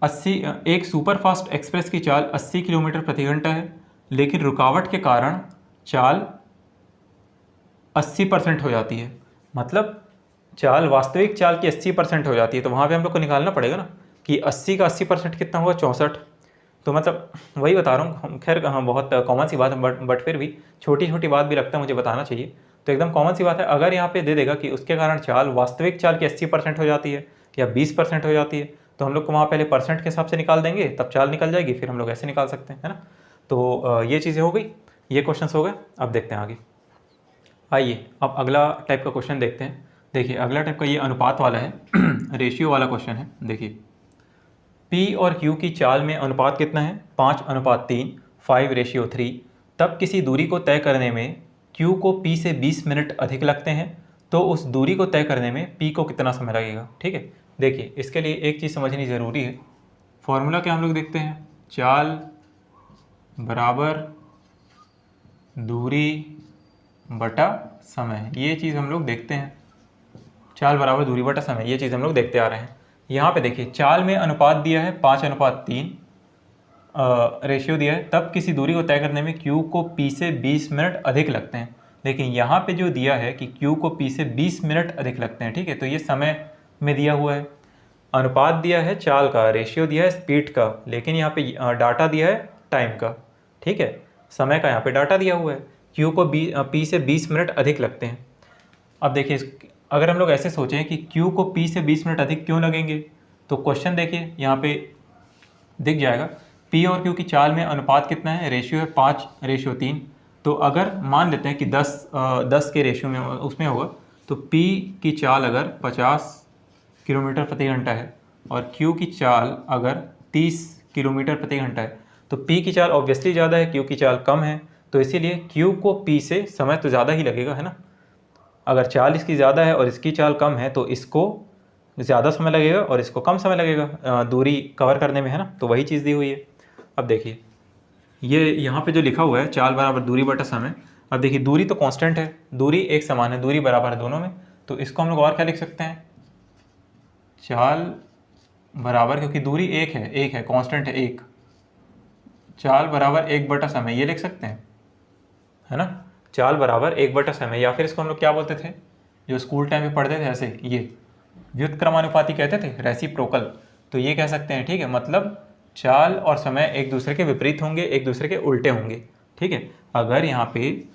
80, एक सुपर फास्ट एक्सप्रेस की चाल 80 किलोमीटर प्रति घंटा है, लेकिन रुकावट के कारण चाल 80% हो जाती है। मतलब चाल, वास्तविक चाल की 80% हो जाती है, तो वहाँ पे हम लोग को निकालना पड़ेगा ना कि 80 का 80% कितना हुआ? 64। तो मतलब वही बता रहा हूँ, खैर हाँ बहुत कॉमन सी बात है, बट फिर भी छोटी छोटी बात भी लगता है मुझे बताना चाहिए। तो एकदम कॉमन सी बात है, अगर यहाँ पे दे देगा कि उसके कारण चाल, वास्तविक चाल की 80% हो जाती है या 20% हो जाती है, तो हम लोग को वहाँ पहले परसेंट के हिसाब से निकाल देंगे, तब चाल निकल जाएगी, फिर हम लोग ऐसे निकाल सकते हैं, है ना। तो ये चीज़ें हो गई, ये क्वेश्चन हो गए। अब देखते हैं आगे। आइए अब अगला टाइप का क्वेश्चन देखते हैं। देखिए अगला टाइप का ये अनुपात वाला है रेशियो वाला क्वेश्चन है। देखिए P और Q की चाल में अनुपात कितना है? 5:3, 5:3। तब किसी दूरी को तय करने में Q को P से 20 मिनट अधिक लगते हैं, तो उस दूरी को तय करने में P को कितना समय लगेगा? ठीक है, देखिए इसके लिए एक चीज़ समझनी ज़रूरी है। फॉर्मूला क्या हम लोग देखते हैं? चाल बराबर दूरी बटा समय, ये चीज़ हम लोग देखते हैं। चाल बराबर दूरी बटा समय, ये चीज़ हम लोग देखते आ रहे हैं। यहाँ पे देखिए चाल में अनुपात दिया है 5:3, रेशियो दिया है, तब किसी दूरी को तय करने में Q को P से 20 मिनट अधिक लगते हैं। लेकिन यहाँ पे जो दिया है कि Q को P से 20 मिनट अधिक लगते हैं, ठीक है, तो ये समय में दिया हुआ है। अनुपात दिया है चाल का, रेशियो दिया है स्पीड का, लेकिन यहाँ पे डाटा दिया है टाइम का। ठीक है, समय का यहाँ पे डाटा दिया हुआ है, Q को P से 20 मिनट अधिक लगते हैं। अब देखिए अगर हम लोग ऐसे सोचें कि Q को P से 20 मिनट अधिक क्यों लगेंगे, तो क्वेश्चन देखिए यहाँ पे दिख जाएगा, पी और क्यू की चाल में अनुपात कितना है, रेशियो है 5:3। तो अगर मान लेते हैं कि 10 के रेशियो में उसमें होगा, तो पी की चाल अगर 50 किलोमीटर प्रति घंटा है और क्यू की चाल अगर 30 किलोमीटर प्रति घंटा है, तो पी की चाल ऑब्वियसली ज़्यादा है, क्यू की चाल कम है, तो इसीलिए क्यू को पी से समय तो ज़्यादा ही लगेगा, है ना। अगर चाल इसकी ज़्यादा है और इसकी चाल कम है तो इसको ज़्यादा समय लगेगा और इसको कम समय लगेगा दूरी कवर करने में, है ना। तो वही चीज़ दी हुई है। अब देखिए ये यहाँ पे जो लिखा हुआ है चाल बराबर दूरी बटा समय। अब देखिए दूरी तो कांस्टेंट है, दूरी एक समान है, दूरी बराबर है दोनों में, तो इसको हम लोग और क्या लिख सकते हैं, चाल बराबर, क्योंकि दूरी एक है कांस्टेंट है एक, चाल बराबर 1/समय ये लिख सकते हैं, है ना। चाल बराबर 1/समय, या फिर इसको हम लोग क्या बोलते थे जो स्कूल टाइम में पढ़ते थे ऐसे, ये व्युत्क्रमानुपाती कहते थे, रेसिप्रोकल। तो ये कह सकते हैं, ठीक है। मतलब चाल और समय एक दूसरे के विपरीत होंगे, एक दूसरे के उल्टे होंगे, ठीक है। अगर यहाँ पे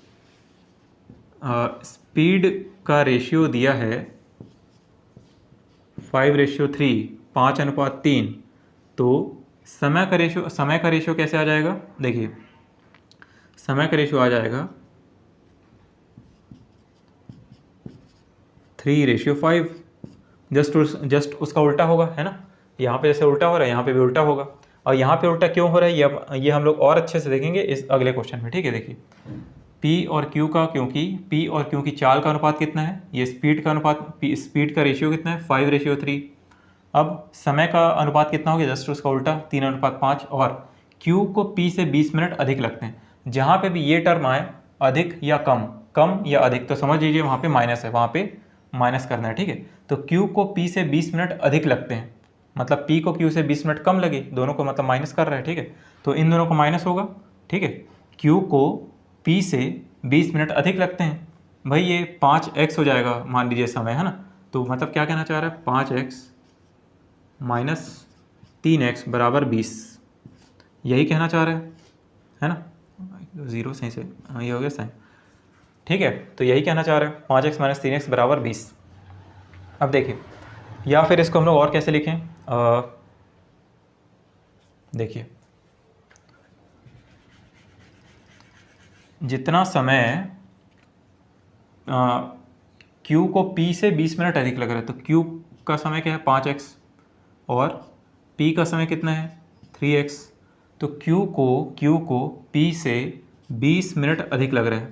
स्पीड का रेशियो दिया है 5:3, 5:3, तो समय का रेशियो कैसे आ जाएगा, देखिए समय का रेशियो आ जाएगा 3:5। जस्ट उसका उल्टा होगा, है ना। यहाँ पे जैसे उल्टा हो रहा है यहाँ पे भी उल्टा होगा। और यहाँ पे उल्टा क्यों हो रहा है ये हम लोग और अच्छे से देखेंगे इस अगले क्वेश्चन में, ठीक है। देखिए P और Q का, क्योंकि P और Q की चाल का अनुपात कितना है, ये स्पीड का अनुपात, स्पीड का रेशियो कितना है 5:3। अब समय का अनुपात कितना हो गया, जस्ट उसका उल्टा 3:5। और Q को P से 20 मिनट अधिक लगते हैं। जहाँ पे भी ये टर्म आए अधिक या कम या अधिक, तो समझ लीजिए वहाँ पे माइनस है, वहाँ पे माइनस करना है, ठीक है। तो Q को P से 20 मिनट अधिक लगते हैं, मतलब P को Q से 20 मिनट कम लगे, दोनों को मतलब माइनस कर रहा है, ठीक है। तो इन दोनों को माइनस होगा, ठीक है। Q को P से 20 मिनट अधिक लगते हैं, भाई ये 5x हो जाएगा मान लीजिए समय, है ना। तो मतलब क्या कहना चाह रहा है, 5x माइनस 3x बराबर 20, यही कहना चाह रहा है ना। 0 सही से ये हो गया साइन, ठीक है। तो यही कहना चाह रहे हैं 5x माइनस 3x बराबर 20। अब देखिए, या फिर इसको हम लोग और कैसे लिखें, देखिए जितना समय Q को P से 20 मिनट अधिक लग रहा है, तो Q का समय क्या है 5x और P का समय कितना है 3x। तो Q को P से 20 मिनट अधिक लग रहा है,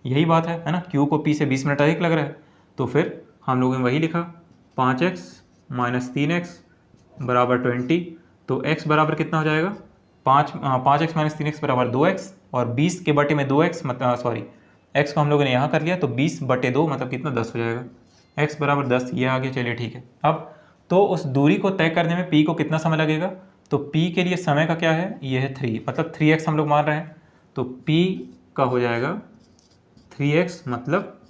यही बात है ना। Q को P से 20 मिनट अधिक लग रहा है, तो फिर हम लोगों ने वही लिखा 5x माइनस 3x बराबर 20। तो x बराबर कितना हो जाएगा, 5x माइनस 3x बराबर 2x, और 20 के बटे में 2x, मतलब सॉरी x को हम लोगों ने यहाँ कर लिया, तो 20/2 मतलब कितना 10 हो जाएगा, x बराबर 10 ये आ गया। चलिए ठीक है। अब तो उस दूरी को तय करने में p को कितना समय लगेगा, तो p के लिए समय का क्या है, ये है 3, मतलब 3x हम लोग मान रहे हैं, तो p का हो जाएगा 3x, मतलब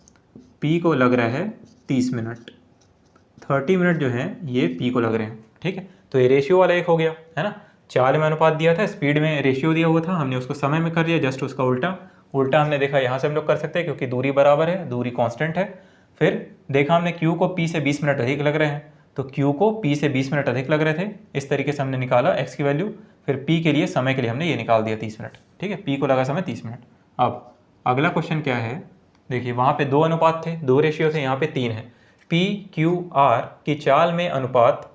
p को लग रहा है 30 मिनट, 30 मिनट जो है ये p को लग रहे हैं, ठीक है। तो ये रेशियो वाला एक हो गया, है ना। चाल में अनुपात दिया था, स्पीड में रेशियो दिया हुआ था, हमने उसको समय में कर दिया, जस्ट उसका उल्टा हमने देखा यहाँ से हम लोग कर सकते हैं, क्योंकि दूरी बराबर है, दूरी कांस्टेंट है। फिर देखा हमने Q को P से 20 मिनट अधिक लग रहे हैं, तो Q को P से 20 मिनट अधिक लग रहे थे, इस तरीके से हमने निकाला x की वैल्यू। फिर P के लिए समय के लिए हमने ये निकाल दिया 30 मिनट, ठीक है। P को लगा समय 30 मिनट। अब अगला क्वेश्चन क्या है, देखिए वहाँ पे 2 अनुपात थे, 2 रेशियो थे, यहाँ पे 3 है। PQR की चाल में अनुपात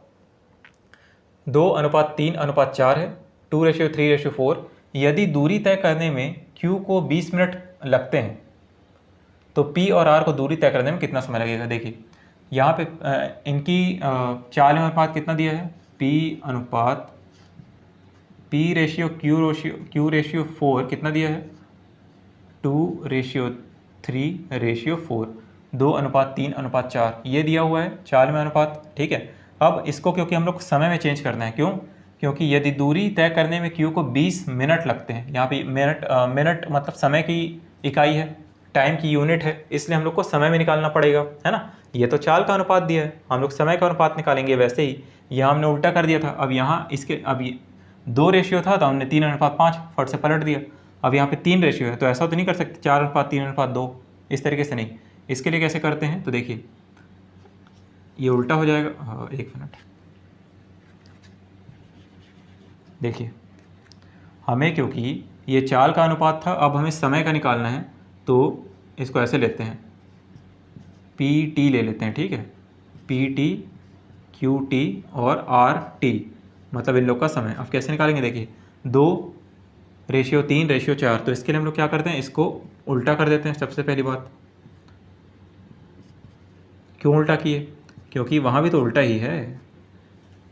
2:3:4 है, 2:3:4। यदि दूरी तय करने में Q को 20 मिनट लगते हैं, तो P और R को दूरी तय करने में कितना समय लगेगा। देखिए यहाँ पे इनकी चाल में अनुपात कितना दिया है, P रेशियो Q रेशियो 4 कितना दिया है, 2:3:4, 2:3:4 ये दिया हुआ है चाल में अनुपात, ठीक है। अब इसको क्योंकि हम लोग समय में चेंज करना है, क्यों, क्योंकि यदि दूरी तय करने में Q को 20 मिनट लगते हैं, यहाँ पे मिनट मतलब समय की इकाई है, टाइम की यूनिट है, इसलिए हम लोग को समय में निकालना पड़ेगा, है ना। ये तो चाल का अनुपात दिया है, हम लोग समय का अनुपात निकालेंगे। वैसे ही यहाँ हमने उल्टा कर दिया था, अब यहाँ इसके अब ये 2 रेशियो था तो हमने 3:5 फट से पलट दिया। अब यहाँ पे 3 रेशियो है, तो ऐसा तो नहीं कर सकते 4:3:2 इस तरीके से नहीं। इसके लिए कैसे करते हैं, तो देखिए ये उल्टा हो जाएगा, एक मिनट, देखिए हमें, क्योंकि ये चाल का अनुपात था, अब हमें समय का निकालना है, तो इसको ऐसे लेते हैं, पी टी ले लेते हैं, ठीक है, पी टी क्यू टी और आर टी, मतलब इन लोग का समय। अब कैसे निकालेंगे, देखिए 2:3:4, तो इसके लिए हम लोग क्या करते हैं, इसको उल्टा कर देते हैं। सबसे पहली बात, क्यों उल्टा किए, क्योंकि वहाँ भी तो उल्टा ही है,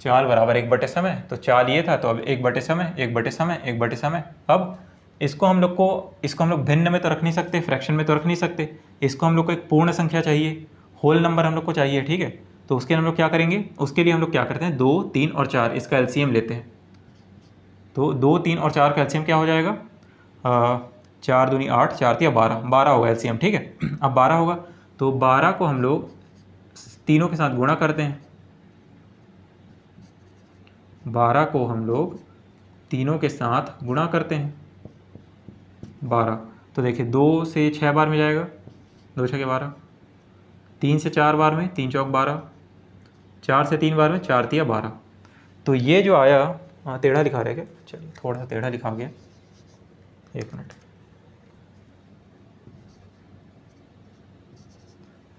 चाल बराबर 1/समय, तो चाल ये था, तो अब 1/समय 1/समय 1/समय। अब इसको हम लोग भिन्न में तो रख नहीं सकते, फ्रैक्शन में तो रख नहीं सकते, इसको हम लोग को एक पूर्ण संख्या चाहिए, होल नंबर हम लोग को चाहिए, ठीक है। तो उसके लिए हम लोग क्या करेंगे, उसके लिए हम लोग क्या करते हैं, 2, 3 और 4 इसका एलसीएम लेते हैं। तो 2, 3 और 4 का एलसीएम क्या हो जाएगा, 4 दूनी 8, 4 तिया 12, 12 होगा एलसीएम, ठीक है। अब 12 होगा, तो 12 को हम लोग तीनों के साथ गुणा करते हैं, 12 को हम लोग तीनों के साथ गुणा करते हैं, 12। तो देखिए 2 से 6 बार में जाएगा, 2 6 12, 3 से 4 बार में, 3 चौक 12, 4 से 3 बार में, 4 तिया 12। तो ये जो आया, टेढ़ा लिखा रहेगा, चलिए थोड़ा सा टेढ़ा लिखा गया, 1 मिनट।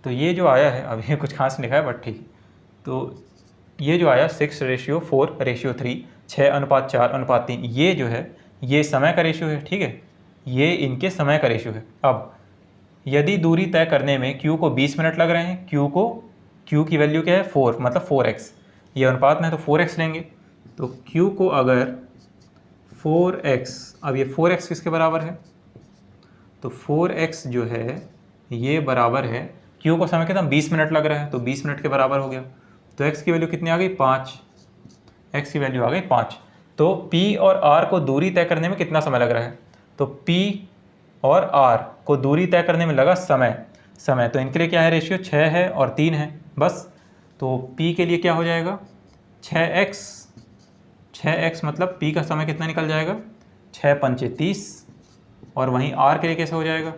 तो ये जो आया है, अब ये कुछ खास लिखा है बट ठीक। तो ये जो आया 6:4:3, 6:4:3, ये जो है ये समय का रेशियो है, ठीक है, ये इनके समय का रेशियो है। अब यदि दूरी तय करने में Q को 20 मिनट लग रहे हैं, Q की वैल्यू क्या है 4, मतलब 4x, ये अनुपात में है तो 4x लेंगे। तो Q को अगर 4x, अब ये 4x किसके बराबर है, तो 4x जो है ये बराबर है, Q को समय कितना 20 मिनट लग रहा है, तो 20 मिनट के बराबर हो गया। तो x की वैल्यू कितनी आ गई, 5, x की वैल्यू आ गई 5। तो P और R को दूरी तय करने में कितना समय लग रहा है, तो P और R को दूरी तय करने में लगा समय, तो इनके लिए क्या है रेशियो, 6 है और 3 है बस। तो P के लिए क्या हो जाएगा, 6x मतलब P का समय कितना निकल जाएगा, 6 पंचे 30, और वहीं R के लिए कैसे हो जाएगा,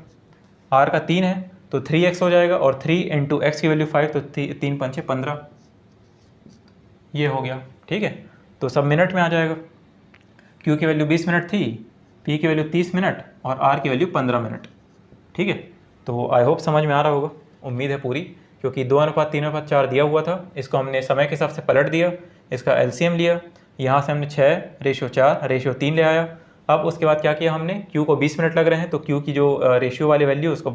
R का 3 है तो 3x हो जाएगा, और 3 इंटू एक्स की वैल्यू 5, तो 3 पंचे 15, ये हो गया, ठीक है। तो सब मिनट में आ जाएगा, Q की वैल्यू 20 मिनट थी, P की वैल्यू 30 मिनट और R की वैल्यू 15 मिनट, ठीक है। तो आई होप समझ में आ रहा होगा, उम्मीद है पूरी, क्योंकि 2:3:4 दिया हुआ था, इसको हमने समय के हिसाब से पलट दिया, इसका एलसीएम लिया, यहाँ से हमने 6:4:3 ले आया। अब उसके बाद क्या किया हमने, Q को 20 मिनट लग रहे हैं, तो Q की जो रेशियो वाली वैल्यू उसको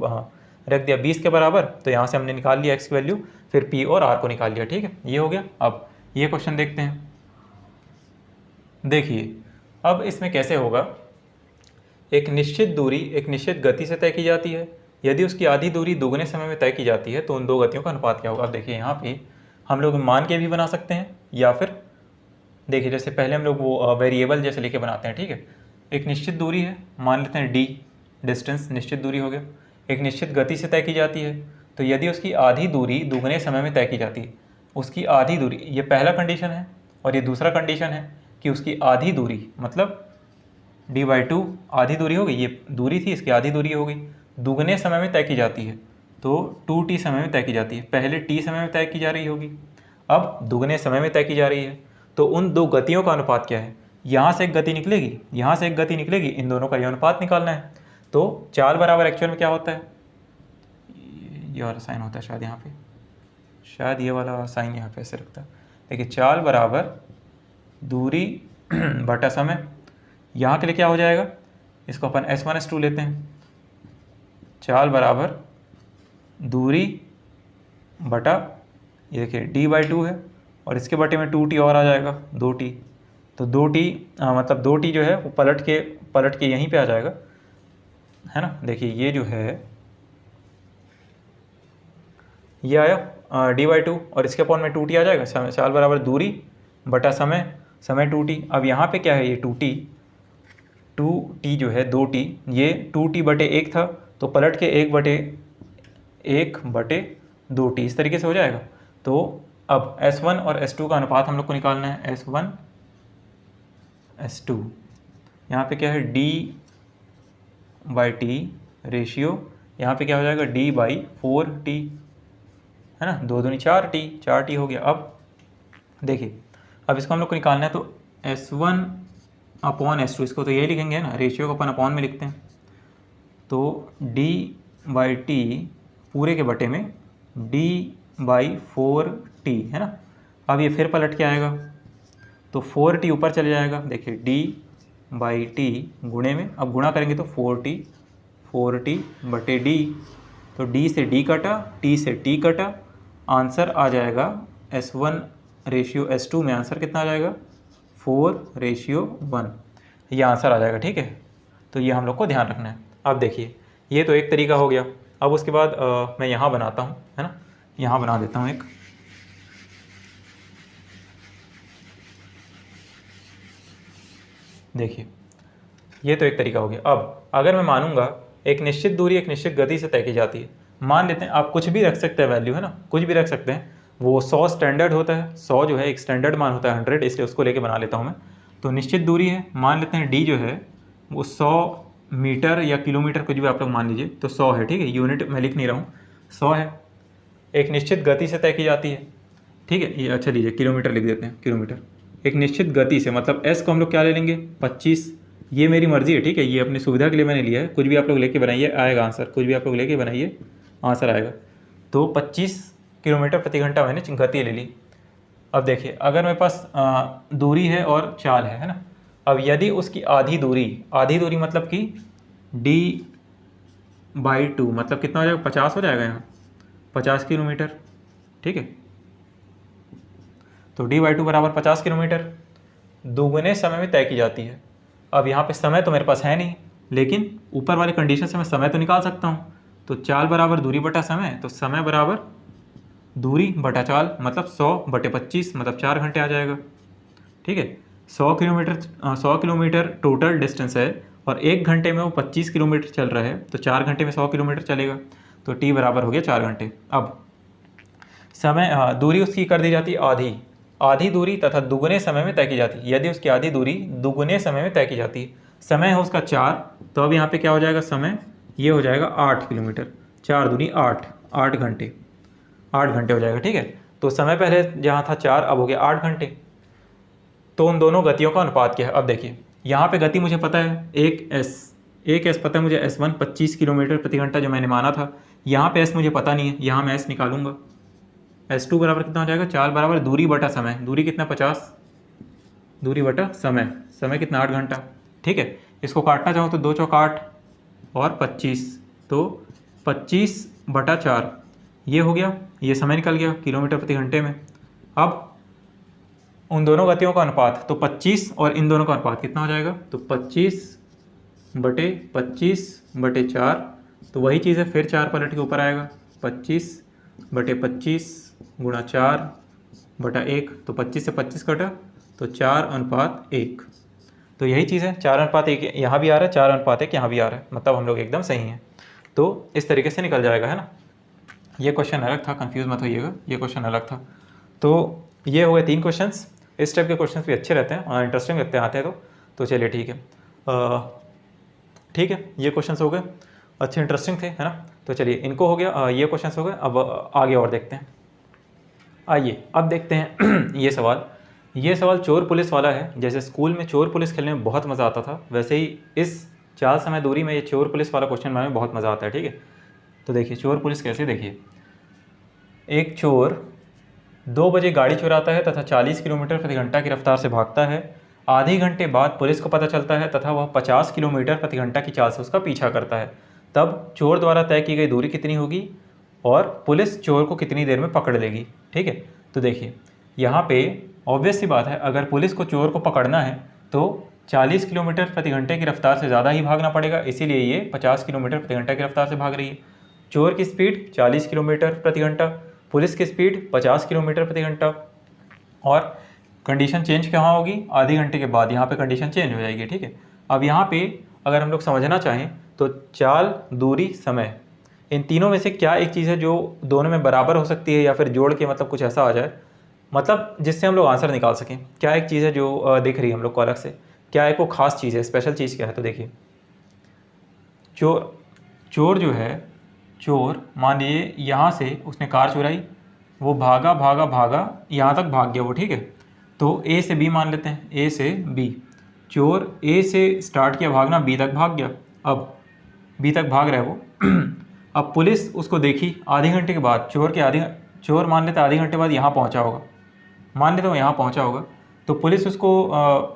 रख दिया 20 के बराबर, तो यहाँ से हमने निकाल लिया x की वैल्यू, फिर P और R को निकाल लिया, ठीक है, ये हो गया। अब ये क्वेश्चन देखते हैं, देखिए अब इसमें कैसे होगा, एक निश्चित दूरी एक निश्चित गति से तय की जाती है, यदि उसकी आधी दूरी दुगने समय में तय की जाती है तो उन दो गतियों का अनुपात क्या होगा। अब देखिए यहाँ पे हम लोग मान के भी बना सकते हैं, या फिर देखिए जैसे पहले हम लोग वो वेरिएबल जैसे लेके बनाते हैं, ठीक है। एक निश्चित दूरी है, मान लेते हैं d, डिस्टेंस निश्चित दूरी हो गया, एक निश्चित गति से तय की जाती है, तो यदि उसकी आधी दूरी दुगने समय में तय की जाती है, उसकी आधी दूरी, ये पहला कंडीशन है, और ये दूसरा कंडीशन है कि उसकी आधी दूरी मतलब d/2 आधी दूरी हो गई, ये दूरी थी, इसकी आधी दूरी हो गई, दुगने समय में तय की जाती है, तो 2t समय में तय की जाती है, पहले t समय में तय की जा रही होगी, अब दुगने समय में तय की जा रही है। तो उन दो गतियों का अनुपात क्या है, यहाँ से एक गति निकलेगी, यहाँ से एक गति निकलेगी, इन दोनों का ये अनुपात निकालना है। तो चाल बराबर एक्चुअल में क्या होता है, ये वाला साइन होता है शायद यहाँ पे, शायद ये वाला साइन यहाँ पे ऐसे रखता है। देखिए चाल बराबर दूरी बटा समय, यहाँ के लिए क्या हो जाएगा, इसको अपन S1 S2 लेते हैं, चाल बराबर दूरी बटा, ये देखिए d/2 है, और इसके बटे में 2t और आ जाएगा, 2t, तो 2t मतलब 2t जो है वो पलट के यहीं पे आ जाएगा, है ना। देखिए ये जो है ये आया d/2, और इसके अपॉन में 2t आ जाएगा, चाल बराबर दूरी बटा समय 2t। अब यहाँ पे क्या है, ये 2t जो है 2t, ये 2t/1 था, तो पलट के 1/2t इस तरीके से हो जाएगा। तो अब S1 और S2 का अनुपात हम लोग को निकालना है, S1 S2, यहाँ पे क्या है d/t रेशियो, यहाँ पे क्या हो जाएगा d/4t, है ना, 2 दूनी 4t हो गया। अब देखिए अब इसको हम लोग को निकालना है, तो S1 अपॉन S2, इसको तो यही लिखेंगे ना, रेशियो को अपन अपॉन में लिखते हैं। तो d/t पूरे के बटे में d/4t है ना। अब ये फिर पलट के आएगा तो 4t ऊपर चले जाएगा। देखिए d/t गुणे में, अब गुणा करेंगे तो 4t बटे d, तो d से d कटा, t से t कटा, आंसर आ जाएगा S1/S2 में आंसर कितना आ जाएगा 4/1, ये आंसर आ जाएगा। ठीक है, तो ये हम लोग को ध्यान रखना है। अब देखिए ये तो एक तरीका हो गया। अब उसके बाद मैं यहाँ बनाता हूँ, है ना, यहाँ बना देता हूँ एक। देखिए ये तो एक तरीका हो गया। अब अगर मैं मानूंगा एक निश्चित दूरी एक निश्चित गति से तय की जाती है, मान लेते हैं, आप कुछ भी रख सकते हैं वैल्यू, है ना, कुछ भी रख सकते हैं। वो 100 स्टैंडर्ड होता है, 100 जो है एक स्टैंडर्ड मान होता है 100, इसलिए उसको लेके बना लेता हूँ मैं। तो निश्चित दूरी है, मान लेते हैं d जो है वो 100 मीटर या किलोमीटर, कुछ भी आप लोग मान लीजिए, तो 100 है। ठीक है, यूनिट मैं लिख नहीं रहा हूँ, 100 है। एक निश्चित गति से तय की जाती है। ठीक है, ये अच्छा लीजिए किलोमीटर लिख देते हैं, किलोमीटर। एक निश्चित गति से मतलब s को हम लोग क्या ले लेंगे 25, ये मेरी मर्जी है। ठीक है, ये अपनी सुविधा के लिए मैंने लिया है, कुछ भी आप लोग लेके बनाइए आएगा आंसर, कुछ भी आप लोग लेके बनाइए आंसर आएगा। तो 25 किलोमीटर प्रति घंटा मैंने गति ले ली। अब देखिए अगर मेरे पास दूरी है और चाल है ना, अब यदि उसकी आधी दूरी मतलब कि d/2 मतलब कितना हो जाएगा 50 हो जाएगा, यहाँ 50 किलोमीटर। ठीक है, तो d/2 बराबर 50 किलोमीटर दोगुने समय में तय की जाती है। अब यहाँ पे समय तो मेरे पास है नहीं, लेकिन ऊपर वाले कंडीशन से मैं समय तो निकाल सकता हूँ। तो चाल बराबर दूरी बटा समय, तो समय बराबर दूरी बटा चाल, मतलब 100/25 मतलब 4 घंटे आ जाएगा। ठीक है, 100 किलोमीटर टोटल डिस्टेंस है और 1 घंटे में वो 25 किलोमीटर चल रहा है, तो 4 घंटे में 100 किलोमीटर चलेगा, तो t बराबर हो गया 4 घंटे। अब समय दूरी उसकी कर दी जाती है आधी दूरी तथा दुगुने समय में तय की जाती है। यदि उसकी आधी दूरी दुगुने समय में तय की जाती है, समय है उसका 4, तो अब यहाँ पे क्या हो जाएगा समय, ये हो जाएगा 8 किलोमीटर, 4 दूनी 8 घंटे, 8 घंटे हो जाएगा। ठीक है, तो समय पहले जहाँ था 4 अब हो गया 8 घंटे। तो उन दोनों गतियों का अनुपात क्या है। अब देखिए यहाँ पे गति मुझे पता है, एक S पता है मुझे, S1 25 किलोमीटर प्रति घंटा जो मैंने माना था। यहाँ पे S मुझे पता नहीं है, यहाँ मैं S निकालूंगा। S2 बराबर कितना हो जाएगा, चाल बराबर दूरी बटा समय, दूरी कितना 50, दूरी बटा समय, समय कितना 8 घंटा। ठीक है, इसको काटना चाहूँ तो 2 चौक 8 और 25, तो 25/4 ये हो गया, ये समय निकल गया किलोमीटर प्रति घंटे में। अब उन दोनों गतियों का अनुपात, तो 25 और इन दोनों का अनुपात कितना हो जाएगा, तो 25/25/4, तो वही चीज़ है, फिर 4 पलट के ऊपर आएगा, 25/25 गुणा 4/1, तो 25 से 25 कटा, तो 4:1। तो यही चीज़ है, 4:1 यहाँ भी आ रहा है, 4:1 यहाँ भी आ रहा है, मतलब हम लोग एकदम सही हैं। तो इस तरीके से निकल जाएगा, है ना। ये क्वेश्चन अलग था, कंफ्यूज मत होइएगा, ये क्वेश्चन अलग था। तो ये हो गए 3 क्वेश्चंस। इस टाइप के क्वेश्चंस भी अच्छे रहते हैं और इंटरेस्टिंग लगते हैं आते हैं तो चलिए ठीक है। ठीक है, ये क्वेश्चंस हो गए, अच्छे इंटरेस्टिंग थे, है ना। तो चलिए इनको हो गया, ये क्वेश्चंस हो गए। अब आगे और देखते हैं। आइए अब देखते हैं ये सवाल चोर पुलिस वाला है। जैसे स्कूल में चोर पुलिस खेलने में बहुत मज़ा आता था, वैसे ही इस चाल समय दूरी में ये चोर पुलिस वाला क्वेश्चन बनाने में बहुत मज़ा आता है। ठीक है, तो देखिए चोर पुलिस कैसे, देखिए एक चोर 2 बजे गाड़ी चुराता है तथा 40 किलोमीटर प्रति घंटा की रफ्तार से भागता है। आधे घंटे बाद पुलिस को पता चलता है तथा वह 50 किलोमीटर प्रति घंटा की चाल से उसका पीछा करता है। तब चोर द्वारा तय की गई दूरी कितनी होगी और पुलिस चोर को कितनी देर में पकड़ लेगी। ठीक है, तो देखिए यहाँ पे ऑब्वियस सी बात है, अगर पुलिस को चोर को पकड़ना है तो 40 किलोमीटर प्रति घंटे की रफ्तार से ज़्यादा ही भागना पड़ेगा, इसीलिए ये 50 किलोमीटर प्रति घंटा की रफ्तार से भाग रही है। चोर की स्पीड 40 किलोमीटर प्रति घंटा, पुलिस की स्पीड 50 किलोमीटर प्रति घंटा, और कंडीशन चेंज कहाँ होगी, आधे घंटे के बाद यहाँ पे कंडीशन चेंज हो जाएगी। ठीक है, अब यहाँ पे अगर हम लोग समझना चाहें तो चाल, दूरी, समय, इन तीनों में से क्या एक चीज़ है जो दोनों में बराबर हो सकती है या फिर जोड़ के मतलब कुछ ऐसा आ जाए, मतलब जिससे हम लोग आंसर निकाल सकें। क्या एक चीज़ है जो दिख रही है हम लोग को अलग से, क्या एक वो खास चीज़ है, स्पेशल चीज़ क्या है। तो देखिए चोर जो है, चोर मान लीजिए यहाँ से उसने कार चुराई, वो भागा यहाँ तक भाग गया वो। ठीक है, तो ए से बी मान लेते हैं, ए से बी, चोर ए से स्टार्ट किया भागना, बी तक भाग गया, अब बी तक भाग रहा है वो। अब पुलिस उसको देखी आधे घंटे के बाद, चोर मान लेते आधे घंटे बाद यहाँ पहुँचा होगा, मान लेते वो यहाँ पहुँचा होगा, तो पुलिस उसको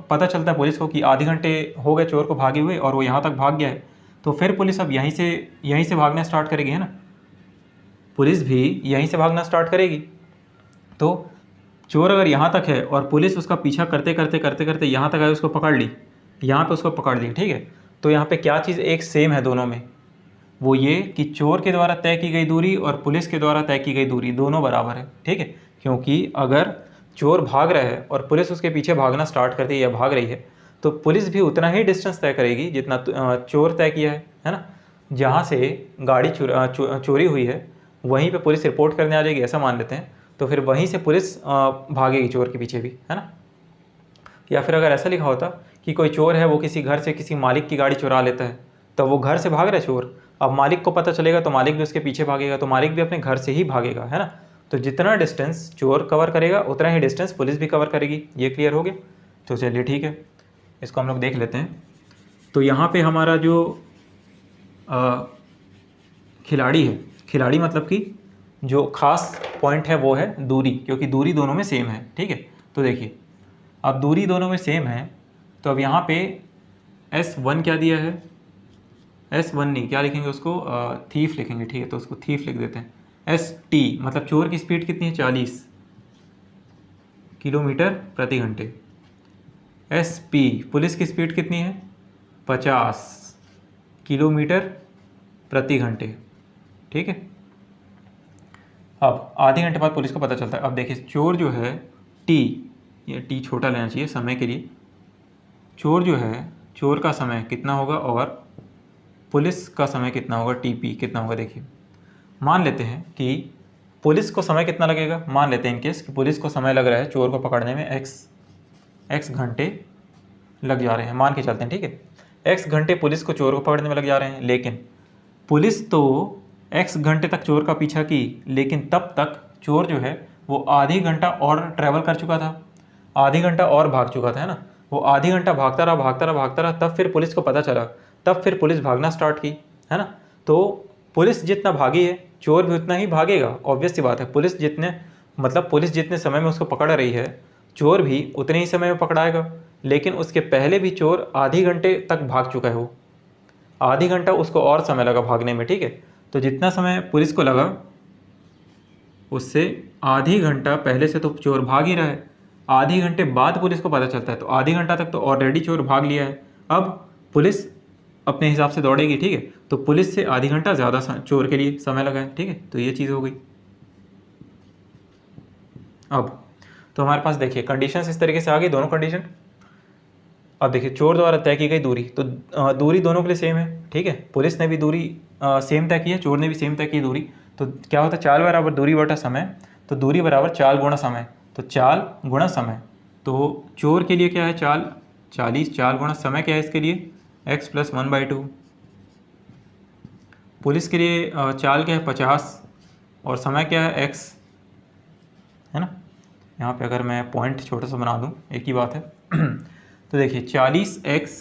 पता चलता है पुलिस को कि आधे घंटे हो गए चोर को भागे हुए और वो यहाँ तक भाग गया है। तो फिर पुलिस अब यहीं से भागना स्टार्ट करेगी, है ना, पुलिस भी यहीं से भागना स्टार्ट करेगी। तो चोर अगर यहाँ तक है और पुलिस उसका पीछा करते करते यहाँ तक आई, उसको पकड़ ली, यहाँ पे उसको पकड़ ली, ठीक है। तो यहाँ पे क्या चीज़ एक सेम है दोनों में, वो ये कि चोर के द्वारा तय की गई दूरी और पुलिस के द्वारा तय की गई दूरी दोनों बराबर है, ठीक है। क्योंकि अगर चोर भाग रहा है और पुलिस उसके पीछे भागना स्टार्ट करती है या भाग रही है, तो पुलिस भी उतना ही डिस्टेंस तय करेगी जितना चोर तय किया है ना। जहाँ से गाड़ी चोरी हुई है वहीं पे पुलिस रिपोर्ट करने आ जाएगी, ऐसा मान लेते हैं, तो फिर वहीं से पुलिस भागेगी चोर के पीछे भी, है ना। या फिर अगर ऐसा लिखा होता कि कोई चोर है, वो किसी घर से किसी मालिक की गाड़ी चुरा लेता है, तो वो घर से भाग रहा है चोर, अब मालिक को पता चलेगा तो मालिक भी उसके पीछे भागेगा, तो मालिक भी अपने घर से ही भागेगा, है ना। तो जितना डिस्टेंस चोर कवर करेगा उतना ही डिस्टेंस पुलिस भी कवर करेगी। ये क्लियर हो गया? तो चलिए ठीक है, इसको हम लोग देख लेते हैं। तो यहाँ पे हमारा जो खिलाड़ी है, खिलाड़ी मतलब कि जो खास पॉइंट है वो है दूरी, क्योंकि दूरी दोनों में सेम है, ठीक है। तो देखिए अब दूरी दोनों में सेम है, तो अब यहाँ पे S1 क्या दिया है, S1 नहीं, क्या लिखेंगे उसको, थीफ लिखेंगे, ठीक है। तो उसको थीफ लिख देते हैं। ST मतलब चोर की स्पीड कितनी है, 40 किलोमीटर प्रति घंटे। SP पुलिस की स्पीड कितनी है, 50 किलोमीटर प्रति घंटे, ठीक है। अब आधे घंटे बाद पुलिस को पता चलता है। अब देखिए चोर जो है T, ये T छोटा लेना चाहिए समय के लिए, चोर जो है, चोर का समय कितना होगा और पुलिस का समय कितना होगा, TP कितना होगा। देखिए मान लेते हैं कि पुलिस को समय कितना लगेगा, मान लेते हैं इनकेस कि पुलिस को समय लग रहा है चोर को पकड़ने में x घंटे लग जा रहे हैं, मान के चलते हैं, ठीक है। x घंटे पुलिस को चोर को पकड़ने में लग जा रहे हैं, लेकिन पुलिस तो x घंटे तक चोर का पीछा की, लेकिन तब तक चोर जो है वो आधी घंटा और ट्रैवल कर चुका था, आधी घंटा और भाग चुका था, है ना। वो आधी घंटा भागता रहा, तब फिर पुलिस को पता चला, तब फिर पुलिस भागना स्टार्ट की, है ना। तो पुलिस जितना भागी है चोर भी उतना ही भागेगा, ऑब्वियस सी बात है। पुलिस जितने समय में उसको पकड़ रही है चोर भी उतने ही समय में पकड़ाएगा, लेकिन उसके पहले भी चोर आधी घंटे तक भाग चुका है, वो आधी घंटा उसको और समय लगा भागने में, ठीक है। तो जितना समय पुलिस को लगा उससे आधी घंटा पहले से तो चोर भाग ही रहा है, आधी घंटे बाद पुलिस को पता चलता है, तो आधी घंटा तक तो ऑलरेडी चोर भाग लिया है। अब पुलिस अपने हिसाब से दौड़ेगी, ठीक है। तो पुलिस से आधी घंटा ज़्यादा चोर के लिए समय लगा है, ठीक है। तो ये चीज़ हो गई। अब तो हमारे पास देखिए कंडीशंस इस तरीके से आ गई, दोनों कंडीशन। अब देखिए चोर द्वारा तय की गई दूरी, तो दूरी दोनों के लिए सेम है, ठीक है। पुलिस ने भी दूरी सेम तय की है, चोर ने भी सेम तय की दूरी। तो क्या होता है, चाल बराबर दूरी बटा समय, तो दूरी बराबर चाल गुणा समय, तो चाल गुणा समय। तो चोर के लिए क्या है, चाल 40, चाल गुणा समय क्या है इसके लिए, x + 1/2। पुलिस के लिए चाल क्या है, 50, और समय क्या है, x, है ना। यहाँ पे अगर मैं पॉइंट छोटा सा बना दूँ, एक ही बात है। तो देखिए 40x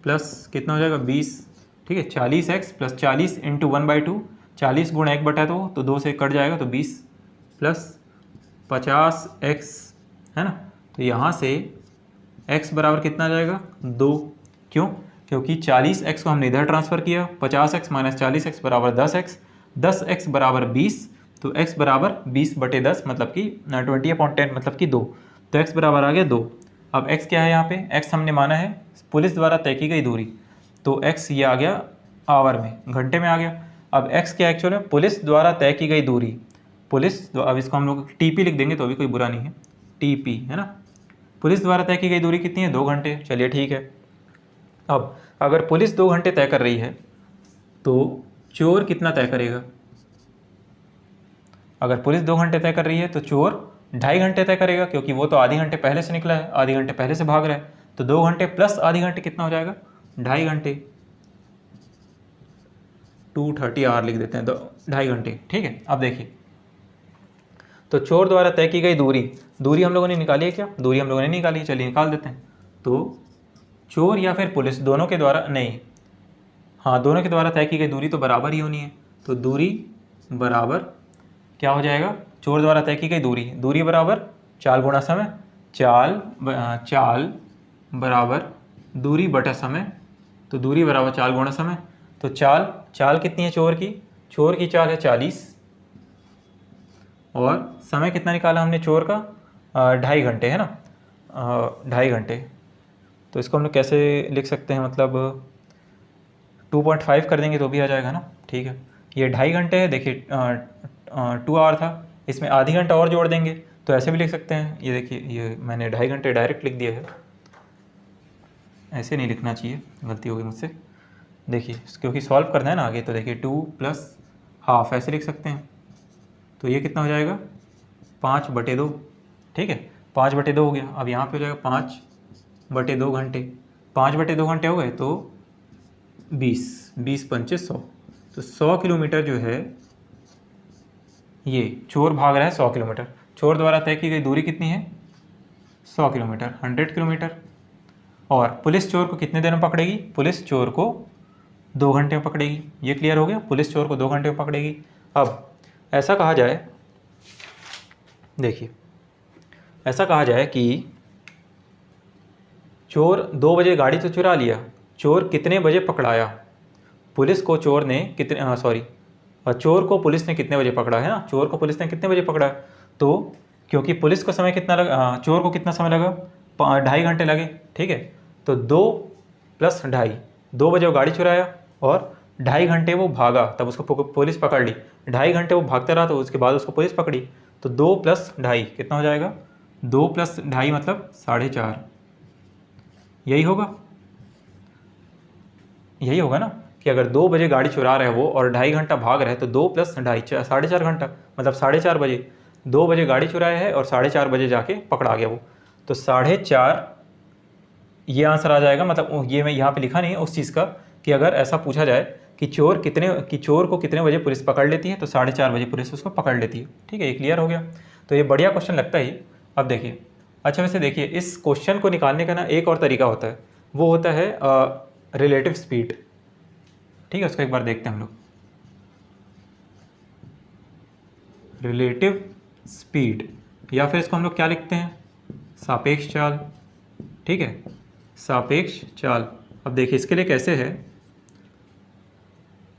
प्लस कितना हो जाएगा, 20, ठीक है। 40x + 40 × 1/2, 40 गुणा 1/2, तो 2 से कट जाएगा, तो 20 प्लस 50x, है ना। तो यहाँ से x बराबर कितना आ जाएगा, 2। क्यों? क्योंकि 40x को हमने इधर ट्रांसफ़र किया, 50x - 40x बराबर 10x, 10x बराबर 20, तो x बराबर 20/10 मतलब कि 20/10 मतलब कि 2, तो x बराबर आ गया 2। अब x क्या है यहाँ पे, x हमने माना है पुलिस द्वारा तय की गई दूरी, तो x ये आ गया आवर में, घंटे में आ गया। अब x क्या एक्चुअल में, पुलिस द्वारा तय की गई दूरी, अब इसको हम लोग TP लिख देंगे तो भी कोई बुरा नहीं है, TP, है ना। पुलिस द्वारा तय की गई दूरी कितनी है, 2 घंटे, चलिए ठीक है। अब अगर पुलिस 2 घंटे तय कर रही है तो चोर कितना तय करेगा, अगर पुलिस 2 घंटे तय कर रही है तो चोर 2.5 घंटे तय करेगा, क्योंकि वो तो आधी घंटे पहले से निकला है, आधी घंटे पहले से भाग रहा है, तो 2 घंटे प्लस आधी घंटे कितना हो जाएगा, 2.5 घंटे, 230 आवर लिख देते हैं, तो 2.5 घंटे, ठीक है। अब देखिए तो चोर द्वारा तय की गई दूरी हम लोगों ने निकाली है क्या, दूरी हम लोगों ने निकाली है, चलिए निकाल देते हैं। तो चोर या फिर पुलिस दोनों के द्वारा, नहीं, हाँ, दोनों के द्वारा तय की गई दूरी तो बराबर ही होनी है। तो दूरी बराबर क्या हो जाएगा, चोर द्वारा तय की गई दूरी, दूरी बराबर चाल गुणा समय, चाल बराबर दूरी बटा समय, तो दूरी बराबर चाल गुणा समय। तो चाल कितनी है चोर की चाल है 40, और समय कितना निकाला हमने चोर का, 2.5 घंटे है ना, 2.5 घंटे। तो इसको हम लोग कैसे लिख सकते हैं, मतलब 2.5 कर देंगे तो भी आ जाएगा ना, ठीक है। ये 2.5 घंटे है, देखिए 2 आवर था, इसमें आधी घंटा और जोड़ देंगे तो ऐसे भी लिख सकते हैं। ये देखिए, ये मैंने 2.5 घंटे डायरेक्ट लिख दिया है, ऐसे नहीं लिखना चाहिए, गलती हो गई मुझसे। देखिए क्योंकि सॉल्व करना है ना आगे, तो देखिए 2 + हाफ ऐसे लिख सकते हैं। तो ये कितना हो जाएगा, 5/2, ठीक है, 5/2 हो गया। अब यहाँ पे हो जाएगा 5/2 घंटे, 5/2 घंटे हो गए तो 20 पंचे 100, तो 100 किलोमीटर जो है, ये चोर भाग रहा है 100 किलोमीटर। चोर द्वारा तय की गई दूरी कितनी है, 100 किलोमीटर, 100 किलोमीटर। और पुलिस चोर को कितने देर में पकड़ेगी, पुलिस चोर को 2 घंटे में पकड़ेगी। ये क्लियर हो गया, पुलिस चोर को 2 घंटे में पकड़ेगी। अब ऐसा कहा जाए, देखिए ऐसा कहा जाए कि चोर 2 बजे गाड़ी तो चुरा लिया, चोर कितने बजे पकड़ाया, पुलिस को चोर ने कितने, चोर को पुलिस ने कितने बजे पकड़ा है ना, चोर को पुलिस ने कितने बजे पकड़ा। तो क्योंकि पुलिस को समय कितना लगा, चोर को कितना समय लगा, 2.5 घंटे लगे, ठीक है। तो 2 + 2.5, 2 बजे वो गाड़ी चुराया और 2.5 घंटे वो भागा, तब उसको पुलिस पकड़ ली। 2.5 घंटे वो भागता रहा तो उसके बाद उसको पुलिस पकड़ी। तो 2 + 2.5 कितना हो जाएगा, 2 + 2.5 मतलब 4.5, यही होगा ना, कि अगर 2 बजे गाड़ी चुरा रहे वो और 2.5 घंटा भाग रहे, तो 2 + 2.5 4.5 घंटा, मतलब 4.5 बजे, 2 बजे गाड़ी चुराया है और 4.5 बजे जाके पकड़ा गया वो, तो 4.5 ये आंसर आ जाएगा। मतलब ये मैं यहाँ पे लिखा नहीं है उस चीज़ का, कि अगर ऐसा पूछा जाए कि चोर को कितने बजे पुलिस पकड़ लेती है, तो 4.5 बजे पुलिस उसको पकड़ लेती है, ठीक है। ये क्लियर हो गया, तो ये बढ़िया क्वेश्चन लगता है। अब देखिए, अच्छा वैसे देखिए, इस क्वेश्चन को निकालने का ना एक और तरीका होता है, वो होता है रिलेटिव स्पीड, ठीक है। उसको एक बार देखते हैं हम लोग, रिलेटिव स्पीड, या फिर इसको हम लोग क्या लिखते हैं, सापेक्ष चाल, ठीक है, सापेक्ष चाल। अब देखिए इसके लिए कैसे है,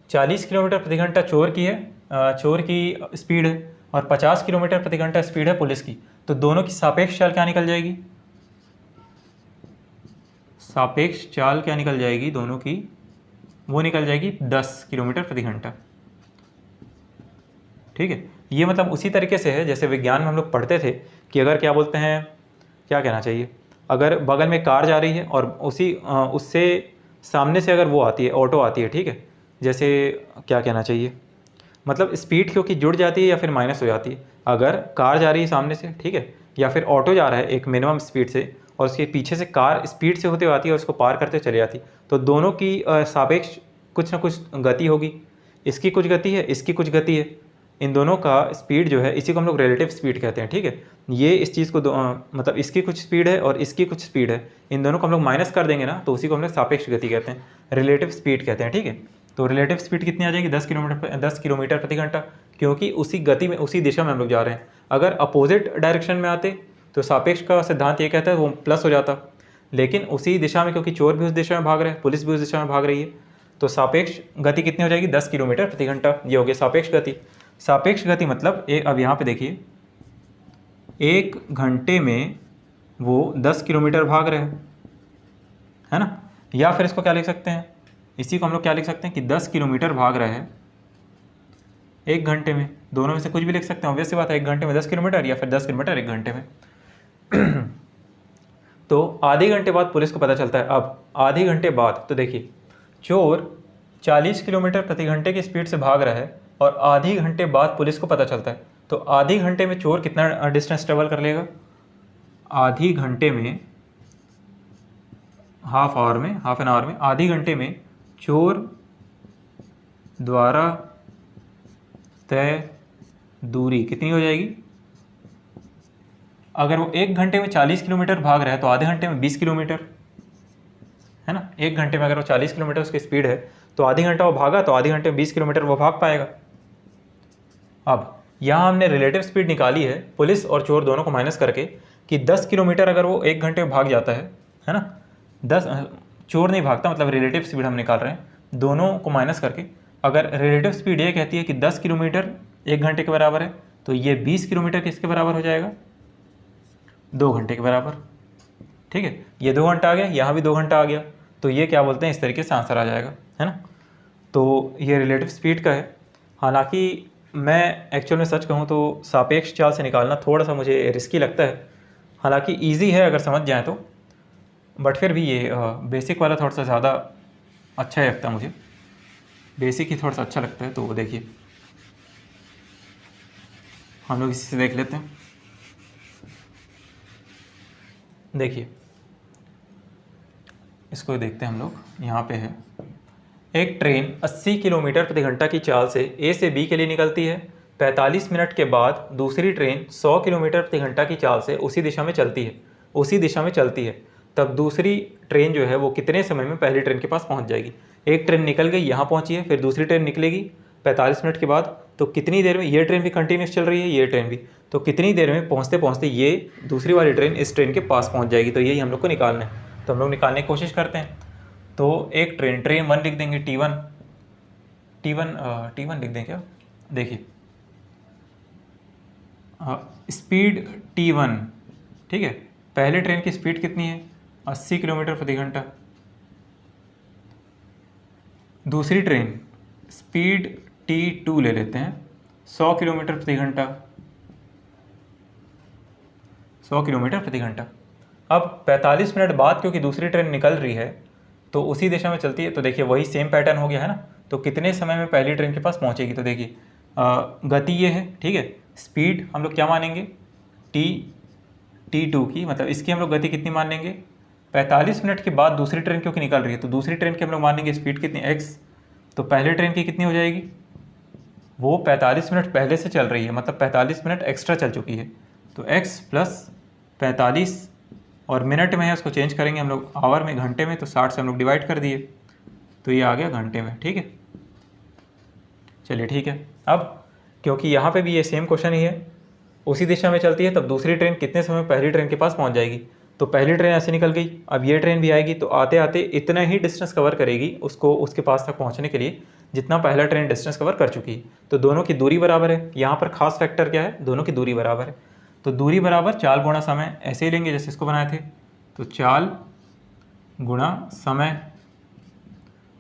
40 किलोमीटर प्रति घंटा चोर की है, चोर की स्पीड है, और 50 किलोमीटर प्रति घंटा स्पीड है पुलिस की। तो दोनों की सापेक्ष चाल क्या निकल जाएगी, सापेक्ष चाल क्या निकल जाएगी दोनों की, वो निकल जाएगी 10 किलोमीटर प्रति घंटा, ठीक है। ये मतलब उसी तरीके से है जैसे विज्ञान में हम लोग पढ़ते थे कि अगर क्या बोलते हैं, क्या कहना चाहिए, अगर बगल में कार जा रही है और उससे सामने से अगर वो आती है, ऑटो आती है, ठीक है, जैसे क्या कहना चाहिए, मतलब स्पीड क्योंकि जुड़ जाती है या फिर माइनस हो जाती है। अगर कार जा रही है सामने से, ठीक है, या फिर ऑटो जा रहा है एक मिनिमम स्पीड से, और उसके पीछे से कार स्पीड से होते हुए आती है और उसको पार करते चले जाती, तो दोनों की सापेक्ष कुछ ना कुछ गति होगी। इसकी कुछ गति है, इसकी कुछ गति है, इन दोनों का स्पीड जो है, इसी को हम लोग रिलेटिव स्पीड कहते हैं, ठीक है। ये इस चीज़ को मतलब इसकी कुछ स्पीड है और इसकी कुछ स्पीड है, इन दोनों को हम लोग माइनस कर देंगे ना, तो उसी को हम लोग सापेक्ष गति कहते हैं, रिलेटिव स्पीड कहते हैं, ठीक है। तो रिलेटिव स्पीड कितनी आ जाएगी, 10 किलोमीटर प्रति घंटा, क्योंकि उसी गति में, उसी दिशा में हम लोग जा रहे हैं। अगर अपोजिट डायरेक्शन में आते तो सापेक्ष का सिद्धांत ये कहता है वो प्लस हो जाता, लेकिन उसी दिशा में, क्योंकि चोर भी उस दिशा में भाग रहे हैं, पुलिस भी उस दिशा में भाग रही है, तो सापेक्ष गति कितनी हो जाएगी, 10 किलोमीटर प्रति घंटा। ये हो गया सापेक्ष गति। सापेक्ष गति मतलब अब यहाँ पे देखिए, 1 घंटे में वो 10 किलोमीटर भाग रहे हैं, है ना। या फिर इसको क्या लिख सकते हैं, इसी को हम लोग क्या लिख सकते हैं कि 10 किलोमीटर भाग रहे हैं 1 घंटे में, दोनों में से कुछ भी लिख सकते हैं, ऑब्वियस सी बात है, 1 घंटे में 10 किलोमीटर या फिर 10 किलोमीटर 1 घंटे में। तो आधे घंटे बाद पुलिस को पता चलता है। अब आधे घंटे बाद, तो देखिए चोर 40 किलोमीटर प्रति घंटे की स्पीड से भाग रहा है और आधे घंटे बाद पुलिस को पता चलता है, तो आधे घंटे में चोर कितना डिस्टेंस ट्रेवल कर लेगा, आधी घंटे में, हाफ एन आवर में, आधी घंटे में चोर द्वारा तय दूरी कितनी हो जाएगी। अगर वो 1 घंटे में 40 किलोमीटर भाग रहा है तो आधे घंटे में 20 किलोमीटर, है ना। 1 घंटे में अगर वो 40 किलोमीटर उसकी स्पीड है तो आधी घंटा वो भागा तो आधी घंटे में 20 किलोमीटर वो भाग पाएगा। अब यहाँ हमने रिलेटिव स्पीड निकाली है पुलिस और चोर दोनों को माइनस करके कि 10 किलोमीटर अगर वो 1 घंटे में भाग जाता है ना। 10 चोर नहीं भागता, मतलब रिलेटिव स्पीड हम निकाल रहे हैं, दोनों को माइनस करके। अगर रिलेटिव स्पीड ये कहती है कि 10 किलोमीटर 1 घंटे के बराबर है तो ये 20 किलोमीटर किसके बराबर हो जाएगा, 2 घंटे के बराबर। ठीक है, ये 2 घंटा आ गया, यहाँ भी 2 घंटा आ गया, तो ये क्या बोलते हैं, इस तरीके से आंसर आ जाएगा, है ना। तो ये रिलेटिव स्पीड का है। हालांकि मैं एक्चुअल में सच कहूँ तो सापेक्ष चाल से निकालना थोड़ा सा मुझे रिस्की लगता है, हालांकि ईजी है अगर समझ जाए तो, बट फिर भी ये बेसिक वाला थोड़ा सा ज़्यादा अच्छा ही लगता है मुझे, बेसिक ही थोड़ा सा अच्छा लगता है। तो देखिए हम लोग इसी से देख लेते हैं। देखिए इसको देखते हैं हम लोग, यहाँ पे है एक ट्रेन 80 किलोमीटर प्रति घंटा की चाल से ए से बी के लिए निकलती है। 45 मिनट के बाद दूसरी ट्रेन 100 किलोमीटर प्रति घंटा की चाल से उसी दिशा में चलती है। तब दूसरी ट्रेन जो है वो कितने समय में पहली ट्रेन के पास पहुंच जाएगी। एक ट्रेन निकल गई, यहाँ पहुंची है, फिर दूसरी ट्रेन निकलेगी 45 मिनट के बाद, तो कितनी देर में, ये ट्रेन भी कंटिन्यूस चल रही है, ये ट्रेन भी, तो कितनी देर में पहुँचते पहुँचते ये दूसरी वाली ट्रेन इस ट्रेन के पास पहुँच जाएगी। तो यही हम लोग को निकालना है, तो हम लोग निकालने की कोशिश करते हैं। तो एक ट्रेन 1 लिख देंगे, T1 लिख दें क्या। देखिए स्पीड T1, ठीक है, पहले ट्रेन की स्पीड कितनी है, 80 किलोमीटर प्रति घंटा। दूसरी ट्रेन स्पीड T2 ले लेते हैं, 100 किलोमीटर प्रति घंटा, 100 किलोमीटर प्रति घंटा। अब 45 मिनट बाद क्योंकि दूसरी ट्रेन निकल रही है तो उसी दिशा में चलती है, तो देखिए वही सेम पैटर्न हो गया है ना। तो कितने समय में पहली ट्रेन के पास पहुंचेगी, तो देखिए गति ये है, ठीक है, स्पीड हम लोग क्या मानेंगे, T2 की, मतलब इसकी हम लोग गति कितनी मान लेंगे, 45 मिनट के बाद दूसरी ट्रेन क्योंकि निकल रही है तो दूसरी ट्रेन की हम लोग मानेंगे स्पीड कितनी, x, तो पहले ट्रेन की कितनी हो जाएगी, वो 45 मिनट पहले से चल रही है, मतलब 45 मिनट एक्स्ट्रा चल चुकी है, तो x प्लस 45 और मिनट में है, उसको चेंज करेंगे हम लोग आवर में, घंटे में, तो 60 से हम लोग डिवाइड कर दिए तो ये आ गया घंटे में। ठीक है, चलिए ठीक है। अब क्योंकि यहाँ पे भी ये सेम क्वेश्चन ही है, उसी दिशा में चलती है, तब दूसरी ट्रेन कितने समय पहली ट्रेन के पास पहुँच जाएगी, तो पहली ट्रेन ऐसे निकल गई, अब ये ट्रेन भी आएगी तो आते आते इतना ही डिस्टेंस कवर करेगी उसको, उसके पास तक पहुँचने के लिए जितना पहला ट्रेन डिस्टेंस कवर कर चुकी है। तो दोनों की दूरी बराबर है, यहाँ पर खास फैक्टर क्या है, दोनों की दूरी बराबर है, तो दूरी बराबर चाल गुणा समय, ऐसे ही लेंगे जैसे इसको बनाए थे, तो चाल गुणा समय,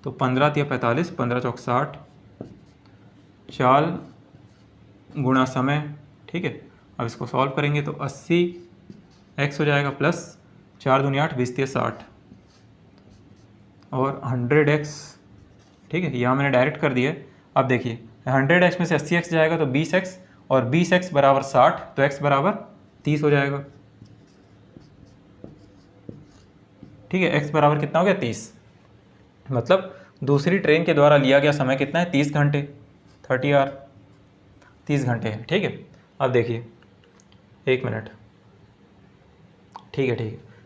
तो 15 या 45, 15 चौक 60, चाल गुणा समय, ठीक है। अब इसको सॉल्व करेंगे तो 80x हो जाएगा प्लस 4 दूनी 8, 20 या 60 और 100x, ठीक है, यहाँ मैंने डायरेक्ट कर दिया। अब देखिए 100x में से 80x जाएगा तो 20x और 20x बराबर 60, तो x बराबर 30 हो जाएगा। ठीक है, x बराबर कितना हो गया, 30, मतलब दूसरी ट्रेन के द्वारा लिया गया समय कितना है, 30 घंटे, 30 आवर, 30 घंटे है। ठीक है, अब देखिए 1 मिनट, ठीक है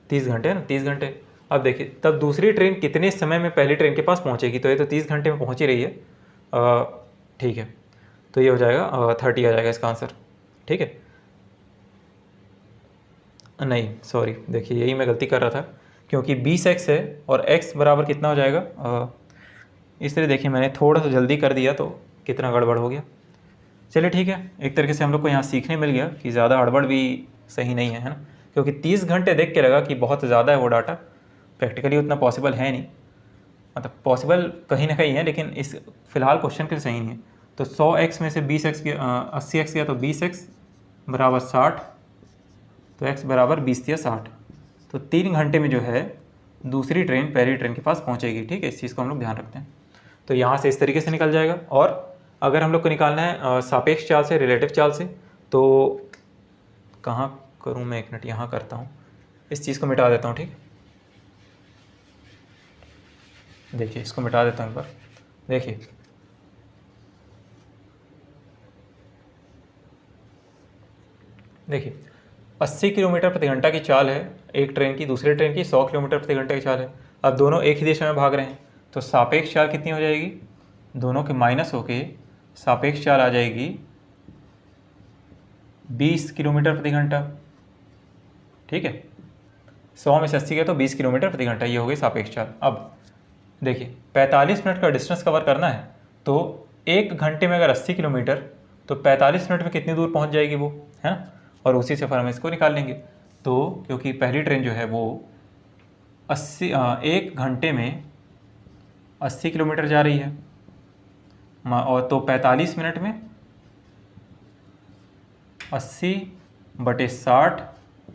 30 घंटे है ना, 30 घंटे। अब देखिए तब दूसरी ट्रेन कितने समय में पहली ट्रेन के पास पहुंचेगी, तो ये तो 30 घंटे में पहुंच ही रही है, ठीक है, तो ये हो जाएगा 30 आ जाएगा इसका आंसर। ठीक है, नहीं सॉरी, देखिए यही मैं गलती कर रहा था, क्योंकि 20x है और x बराबर कितना हो जाएगा, इसलिए देखिए मैंने थोड़ा सा जल्दी कर दिया तो कितना गड़बड़ हो गया। चलिए ठीक है, एक तरीके से हम लोग को यहाँ सीखने मिल गया कि ज़्यादा हड़बड़ भी सही नहीं है, है ना, क्योंकि 30 घंटे देख के लगा कि बहुत ज़्यादा है वो डाटा, प्रैक्टिकली उतना पॉसिबल है नहीं, मतलब पॉसिबल कहीं ना कहीं है लेकिन इस फिलहाल क्वेश्चन के लिए सही नहीं है। तो 100x में से 20x गया, 80x गया, तो 20x बराबर 60, तो x बराबर 20 या 60, तो 3 घंटे में जो है दूसरी ट्रेन पहली ट्रेन के पास पहुंचेगी। ठीक है, इस चीज़ को हम लोग ध्यान रखते हैं। तो यहाँ से इस तरीके से निकल जाएगा। और अगर हम लोग को निकालना है सापेक्ष चाल से, रिलेटिव चाल से, तो कहाँ करूँ मैं, 1 मिनट यहाँ करता हूँ, इस चीज़ को मिटा देता हूँ। ठीक, देखिए इसको मिटा देता हूँ एक बार, देखिए देखिए 80 किलोमीटर प्रति घंटा की चाल है एक ट्रेन की, दूसरी ट्रेन की 100 किलोमीटर प्रति घंटे की चाल है। अब दोनों एक ही दिशा में भाग रहे हैं, तो सापेक्ष चाल कितनी हो जाएगी, दोनों के माइनस होके सापेक्ष चाल आ जाएगी 20 किलोमीटर प्रति घंटा। ठीक है, 100 में से 80 गए तो 20 किलोमीटर प्रति घंटा, ये हो गई सापेक्ष चाल। अब देखिए 45 मिनट का डिस्टेंस कवर करना है, तो 1 घंटे में अगर 80 किलोमीटर तो 45 मिनट में कितनी दूर पहुंच जाएगी वो, है ना। और उसी से फिर हम इसको निकाल लेंगे। तो क्योंकि पहली ट्रेन जो है वो 1 घंटे में 80 किलोमीटर जा रही है, और तो 45 मिनट में 80/60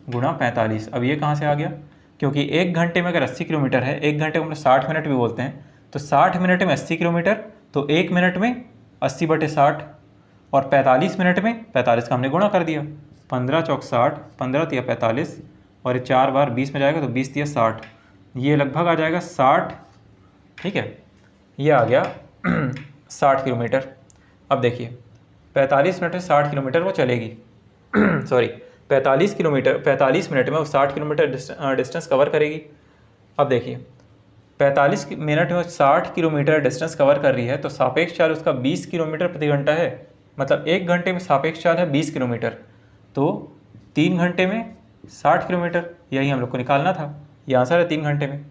गुणा 45। अब ये कहाँ से आ गया, क्योंकि 1 घंटे में अगर 80 किलोमीटर है, 1 घंटे को हम लोग 60 मिनट भी बोलते हैं, तो 60 मिनट में 80 किलोमीटर, तो 1 मिनट में 80/60, और 45 मिनट में 45 का हमने गुणा कर दिया, 15 चौक 60, 15 तिया 45, और 4 बार 20 में जाएगा तो 20 तिया 60, ये लगभग आ जाएगा 60। ठीक है, ये आ गया 60 किलोमीटर। अब देखिए 45 मिनट में 60 किलोमीटर वो चलेगी सॉरी 45 मिनट में वो 60 किलोमीटर डिस्टेंस कवर करेगी। अब देखिए 45 मिनट में 60 किलोमीटर डिस्टेंस कवर कर रही है, तो सापेक्ष चाल उसका 20 किलोमीटर प्रति घंटा है, मतलब 1 घंटे में सापेक्ष चाल है 20 किलोमीटर, तो 3 घंटे में 60 किलोमीटर, यही हम लोग को निकालना था, ये आंसर है 3 घंटे में।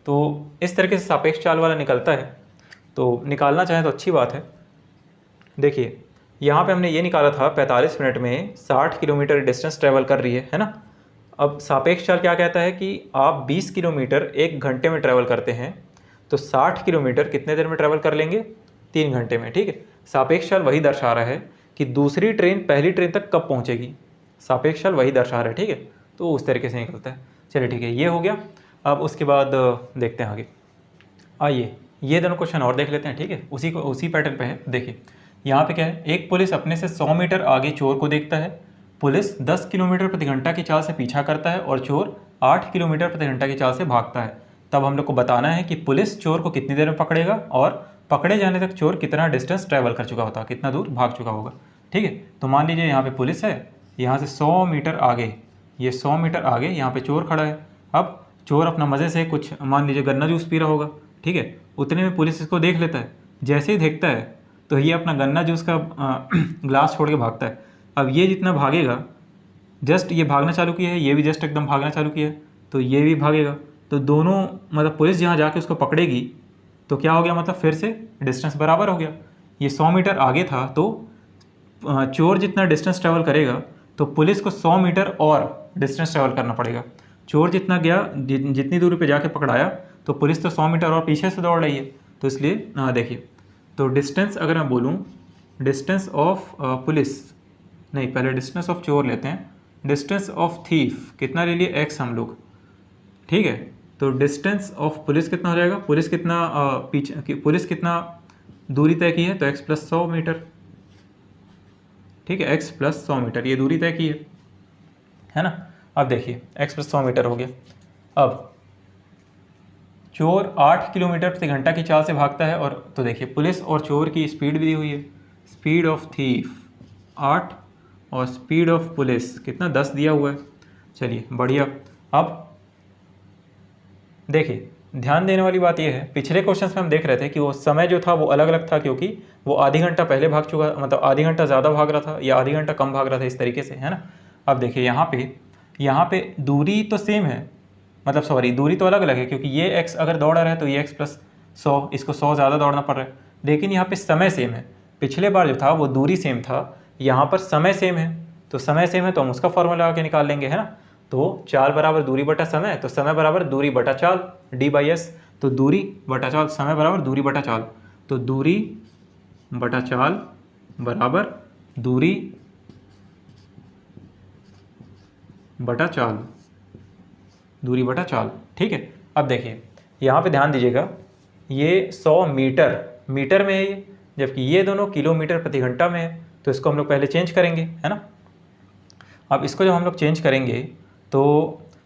तो इस तरीके से सापेक्ष चाल वाला निकलता है, तो निकालना चाहें तो अच्छी बात है। देखिए यहाँ पे हमने ये निकाला था 45 मिनट में 60 किलोमीटर डिस्टेंस ट्रैवल कर रही है ना। अब सापेक्ष चाल क्या कहता है कि आप 20 किलोमीटर 1 घंटे में ट्रैवल करते हैं, तो 60 किलोमीटर कितने देर में ट्रैवल कर लेंगे, 3 घंटे में। ठीक है, सापेक्ष चाल वही दर्शा रहा है कि दूसरी ट्रेन पहली ट्रेन तक कब पहुँचेगी, सापेक्ष चाल वही दर्शा रहा है। ठीक है, तो उस तरीके से निकलता है। चलिए ठीक है, ये हो गया। अब उसके बाद देखते हैं आगे। आइए ये दोनों क्वेश्चन और देख लेते हैं। ठीक है, उसी पैटर्न पे है। देखिए यहाँ पे क्या है, एक पुलिस अपने से 100 मीटर आगे चोर को देखता है। पुलिस 10 किलोमीटर प्रति घंटा की चाल से पीछा करता है और चोर 8 किलोमीटर प्रति घंटा की चाल से भागता है। तब हम लोग को बताना है कि पुलिस चोर को कितनी देर में पकड़ेगा और पकड़े जाने तक चोर कितना डिस्टेंस ट्रैवल कर चुका होता, कितना दूर भाग चुका होगा। ठीक है, तो मान लीजिए यहाँ पे पुलिस है, यहाँ से 100 मीटर आगे, ये 100 मीटर आगे यहाँ पे चोर खड़ा है। अब चोर अपना मज़े से कुछ मान लीजिए गन्ना जूस पी रहा होगा। ठीक है, उतने में पुलिस इसको देख लेता है। जैसे ही देखता है तो ये अपना गन्ना जूस का ग्लास छोड़ के भागता है। अब ये जितना भागेगा, जस्ट ये भागना चालू किया है, ये भी जस्ट एकदम भागना चालू किया है, तो ये भी भागेगा। तो दोनों मतलब पुलिस जहाँ जाके उसको पकड़ेगी तो क्या हो गया, मतलब फिर से डिस्टेंस बराबर हो गया। ये 100 मीटर आगे था, तो चोर जितना डिस्टेंस ट्रैवल करेगा तो पुलिस को 100 मीटर और डिस्टेंस ट्रैवल करना पड़ेगा। चोर जितना गया, जितनी दूरी पे जाके पकड़ाया, तो पुलिस तो 100 मीटर और पीछे से दौड़ रही है, तो इसलिए देखिए, तो डिस्टेंस अगर मैं बोलूँ, डिस्टेंस ऑफ पुलिस नहीं, पहले डिस्टेंस ऑफ चोर लेते हैं। डिस्टेंस ऑफ थीफ कितना ले लिए, x हम लोग। ठीक है, तो डिस्टेंस ऑफ पुलिस कितना हो जाएगा, पुलिस कितना पुलिस कितना दूरी तय की है, तो x + 100 मीटर। ठीक है, x + 100 मीटर ये दूरी तय की है ना। अब देखिए x + 100 मीटर हो गया। अब चोर 8 किलोमीटर प्रति घंटा की चाल से भागता है, और तो देखिए पुलिस और चोर की स्पीड भी दी हुई है। स्पीड ऑफ थीफ 8 और स्पीड ऑफ पुलिस कितना 10 दिया हुआ है। चलिए बढ़िया। अब देखिए ध्यान देने वाली बात यह है, पिछले क्वेश्चंस में हम देख रहे थे कि वो समय जो था वो अलग अलग था, क्योंकि वो आधी घंटा पहले भाग चुका, मतलब आधी घंटा ज़्यादा भाग रहा था या आधी घंटा कम भाग रहा था, इस तरीके से, है ना। अब देखिए यहाँ पे दूरी तो सेम है, मतलब सॉरी दूरी तो अलग अलग है, क्योंकि ये x अगर दौड़ रहा है तो ये x + 100, इसको 100 ज़्यादा दौड़ना पड़ रहा है। लेकिन यहाँ पे समय सेम है। पिछले बार जो था वो दूरी सेम था, यहाँ पर समय सेम है, तो समय सेम है तो हम उसका फॉर्मूला लगा के निकाल लेंगे, है ना। तो चाल बराबर दूरी बटा समय, तो समय बराबर दूरी बटा चाल, d/s। तो दूरी बटा चाल, समय बराबर दूरी बटा चाल, तो दूरी बटा चाल बराबर दूरी बटा चाल, दूरी बटा चाल। ठीक है, अब देखिए यहाँ पे ध्यान दीजिएगा, ये 100 मीटर में है ये, जबकि ये दोनों किलोमीटर प्रति घंटा में है, तो इसको हम लोग पहले चेंज करेंगे, है ना। अब इसको जब हम लोग चेंज करेंगे तो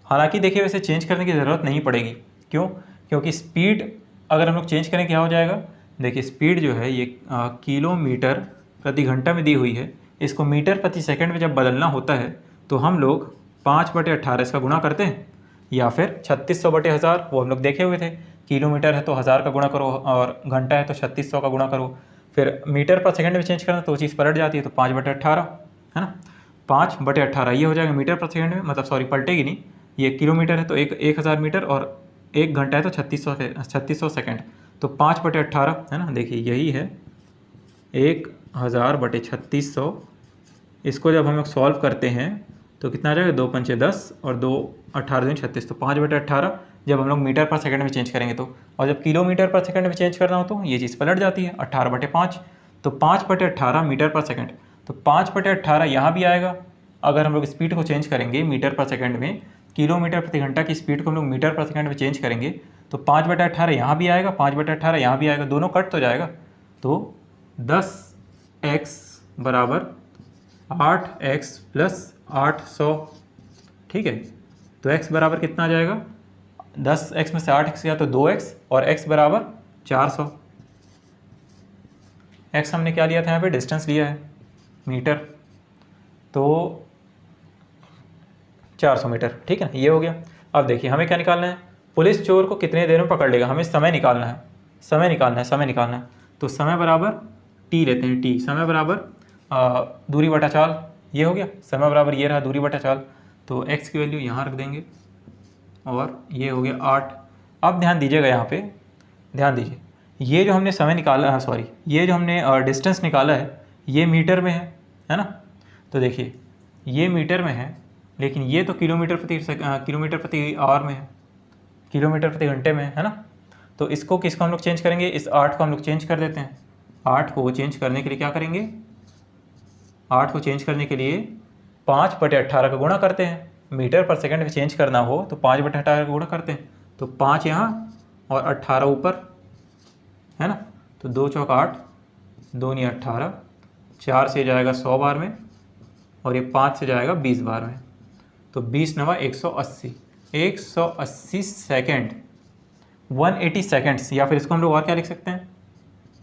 हालांकि देखिए वैसे चेंज करने की ज़रूरत नहीं पड़ेगी। क्यों, क्योंकि स्पीड अगर हम लोग चेंज करें क्या हो जाएगा, देखिए स्पीड जो है ये किलोमीटर प्रति घंटा में दी हुई है, इसको मीटर प्रति सेकंड में जब बदलना होता है तो हम लोग 5/18 इसका गुणा करते हैं, या फिर 3600/1000, वो हम लोग देखे हुए थे। किलोमीटर है तो 1000 का गुणा करो और घंटा है तो 3600 का गुणा करो। फिर मीटर पर सेकंड में चेंज करना तो वो चीज़ पलट जाती है, तो 5/18 है ना, 5/18 ये हो जाएगा मीटर पर सेकंड में, मतलब सॉरी पलटेगी नहीं, ये किलोमीटर है तो 1000 मीटर और 1 घंटा है तो 3600 सेकंड, तो 5/18 है ना। देखिए यही है 1000/3600। इसको जब हम लोग सॉल्व करते हैं तो कितना आ जाएगा, 2 पंचे 10 और 2 18 दूनी 36, तो 5/18 जब हम लोग मीटर पर सेकंड में चेंज करेंगे तो, और जब किलोमीटर पर सेकंड में चेंज करना हो तो ये चीज़ पलट जाती है 18/5, तो 5/18 मीटर पर सेकंड, तो 5/18 यहाँ भी आएगा। अगर हम लोग स्पीड को चेंज करेंगे मीटर पर सेकंड में, किलोमीटर प्रति घंटा की स्पीड को हम लोग मीटर पर सेकंड में चेंज करेंगे तो 5/18 यहाँ भी आएगा, 5/18 यहाँ भी आएगा, दोनों कट तो जाएगा, तो 10x बराबर 8x + 800, ठीक है। तो x बराबर कितना आ जाएगा, 10x में से 8x गया तो 2x और x बराबर 400। x हमने क्या लिया था यहाँ पे, डिस्टेंस लिया है मीटर, तो 400 मीटर, ठीक है ना, ये हो गया। अब देखिए हमें क्या निकालना है, पुलिस चोर को कितने देर में पकड़ लेगा, हमें समय निकालना है, समय निकालना है। तो समय बराबर t लेते हैं, t समय बराबर दूरी बटा चाल, ये हो गया, समय बराबर ये रहा दूरी बटा चाल, तो x की वैल्यू यहाँ रख देंगे और ये हो गया 8। अब ध्यान दीजिएगा, यहाँ पे ध्यान दीजिए, ये जो हमने समय निकाला, सॉरी ये जो हमने डिस्टेंस निकाला है ये मीटर में है ना। तो देखिए ये मीटर में है, लेकिन ये तो किलोमीटर प्रति आवर में है, किलोमीटर प्रति घंटे में है ना। तो इसको किसको हम लोग चेंज करेंगे, इस 8 को हम लोग चेंज कर देते हैं। 8 को चेंज करने के लिए क्या करेंगे, 8 को चेंज करने के लिए 5/18 का गुणा करते हैं। मीटर पर सेकंड में चेंज करना हो तो 5/18 का गुणा करते हैं, तो 5 यहाँ और 18 ऊपर है ना, तो 2 चौक 8, 2 नहीं 18, 4 से जाएगा 100 बार में और ये 5 से जाएगा 20 बार में, तो 20 नवा 180 सेकेंड, 180 सेकेंड्स, या फिर इसको हम लोग और क्या लिख सकते हैं,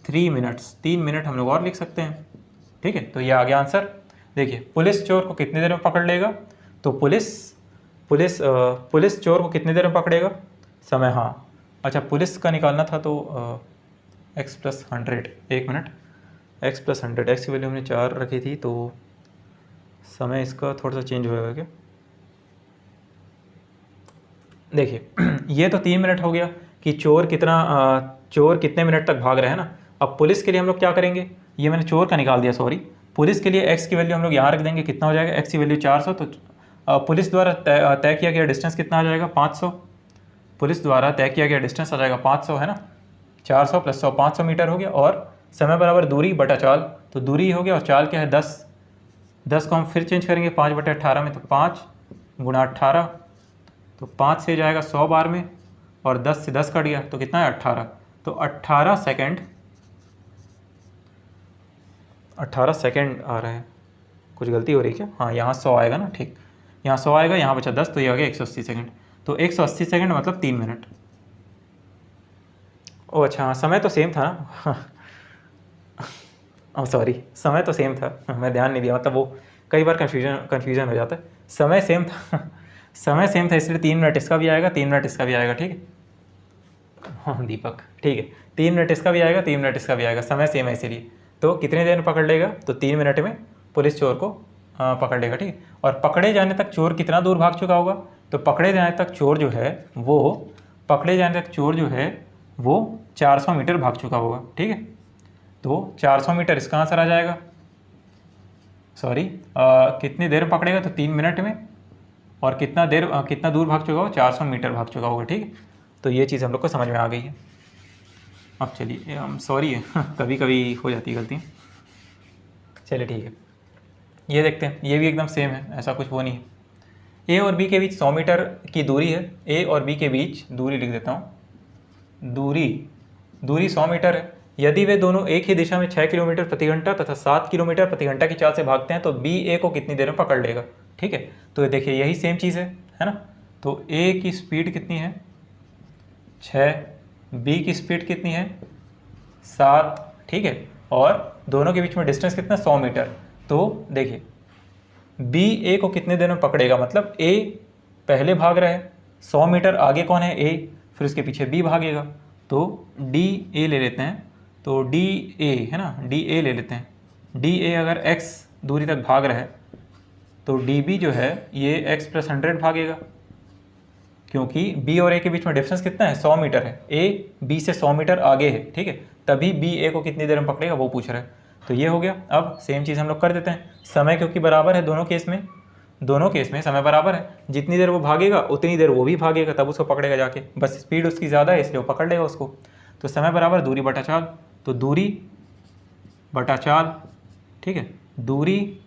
3 मिनट्स, 3 मिनट हम लोग और लिख सकते हैं, ठीक है। तो ये आ गया आंसर। देखिए पुलिस चोर को कितनी देर में पकड़ लेगा, तो पुलिस चोर को कितनी देर में पकड़ेगा, समय, हाँ अच्छा पुलिस का निकालना था तो x + 100, 1 मिनट, x + 100, x की वैल्यू हमने 4 रखी थी, तो समय इसका थोड़ा सा चेंज होगा क्या। देखिए ये तो 3 मिनट हो गया कि चोर कितने मिनट तक भाग रहे हैं ना। अब पुलिस के लिए हम लोग क्या करेंगे, ये मैंने चोर का निकाल दिया, सॉरी, पुलिस के लिए x की वैल्यू हम लोग यहाँ रख देंगे, कितना हो जाएगा, x की वैल्यू 400, तो पुलिस द्वारा तय किया गया डिस्टेंस कितना आ जाएगा, 500, पुलिस द्वारा तय किया गया डिस्टेंस आ जाएगा 500 है ना, 400 + 100 500 मीटर हो गया, और समय बराबर दूरी बटा चाल, तो दूरी हो गया और चाल क्या है 10, 10 को हम फिर चेंज करेंगे 5/18 में, तो 5 × 18, तो 5 से जाएगा 100 बार में और 10 से 10 कट गया तो कितना है 18, तो 18 सेकेंड आ रहा है, कुछ गलती हो रही है क्या, हाँ यहाँ 100 आएगा ना, ठीक, यहाँ 100 आएगा, यहाँ बचा 10, तो ये आ गया 180 सेकेंड, तो 180 सेकेंड मतलब 3 मिनट। ओ अच्छा हाँ, समय तो सेम था ना सॉरी समय तो सेम था, मैं ध्यान नहीं दिया, मतलब वो कई बार कन्फ्यूजन हो जाता है, समय सेम था समय सेम था, इसलिए 3 मिनट इसका भी आएगा, 3 मिनट इसका भी आएगा, ठीक है, हाँ दीपक, ठीक है, 3 मिनट इसका भी आएगा, 3 मिनट इसका भी आएगा, समय सेम है इसीलिए। तो कितने देर में पकड़ लेगा, तो 3 मिनट में पुलिस चोर को पकड़ लेगा, ठीक है। और पकड़े जाने तक चोर कितना दूर भाग चुका होगा, तो पकड़े जाने तक चोर जो है वो 400 मीटर भाग चुका होगा, ठीक है। तो 400 मीटर इसका आंसर आ जाएगा, सॉरी कितनी देर में पकड़ेगा, तो 3 मिनट में, और कितना दूर भाग चुका होगा, 400 मीटर भाग चुका होगा, ठीक है। तो ये चीज़ हम लोग को समझ में आ गई है। अब चलिए, हम सॉरी है कभी कभी हो जाती है गलती, चलिए ठीक है, ये देखते हैं, ये भी एकदम सेम है, ऐसा कुछ वो नहीं है। ए और बी के बीच 100 मीटर की दूरी है, ए और बी के बीच दूरी लिख देता हूँ, दूरी 100 मीटर है। यदि वे दोनों एक ही दिशा में 6 किलोमीटर प्रति घंटा तथा 7 किलोमीटर प्रति घंटा की चाल से भागते हैं तो बी ए को कितनी देर में पकड़ लेगा, ठीक है। तो देखिए यही सेम चीज़ है ना। तो ए की स्पीड कितनी है 6, बी की स्पीड कितनी है 7, ठीक है, और दोनों के बीच में डिस्टेंस कितना 100 मीटर। तो देखिए बी ए को कितने देर में पकड़ेगा, मतलब ए पहले भाग रहा है 100 मीटर आगे कौन है, ए, फिर उसके पीछे बी भागेगा, तो डी ए ले लेते हैं, तो डी ए है ना, डी ए ले लेते हैं। डी ए अगर x दूरी तक भाग रहा है तो डी बी जो है ये x + 100 भागेगा, क्योंकि b और a के बीच में डिफरेंस कितना है, 100 मीटर है। a b से 100 मीटर आगे है, ठीक है, तभी b a को कितनी देर में पकड़ेगा वो पूछ रहा है। तो ये हो गया। अब सेम चीज़ हम लोग कर देते हैं, समय क्योंकि बराबर है दोनों केस में समय बराबर है, जितनी देर वो भागेगा उतनी देर वो भी भागेगा, तब उसको पकड़ेगा जाके, बस स्पीड उसकी ज़्यादा है इसलिए वो पकड़ लेगा उसको। तो समय बराबर दूरी बटा चाल, तो दूरी बटा चाल, ठीक है, दूरी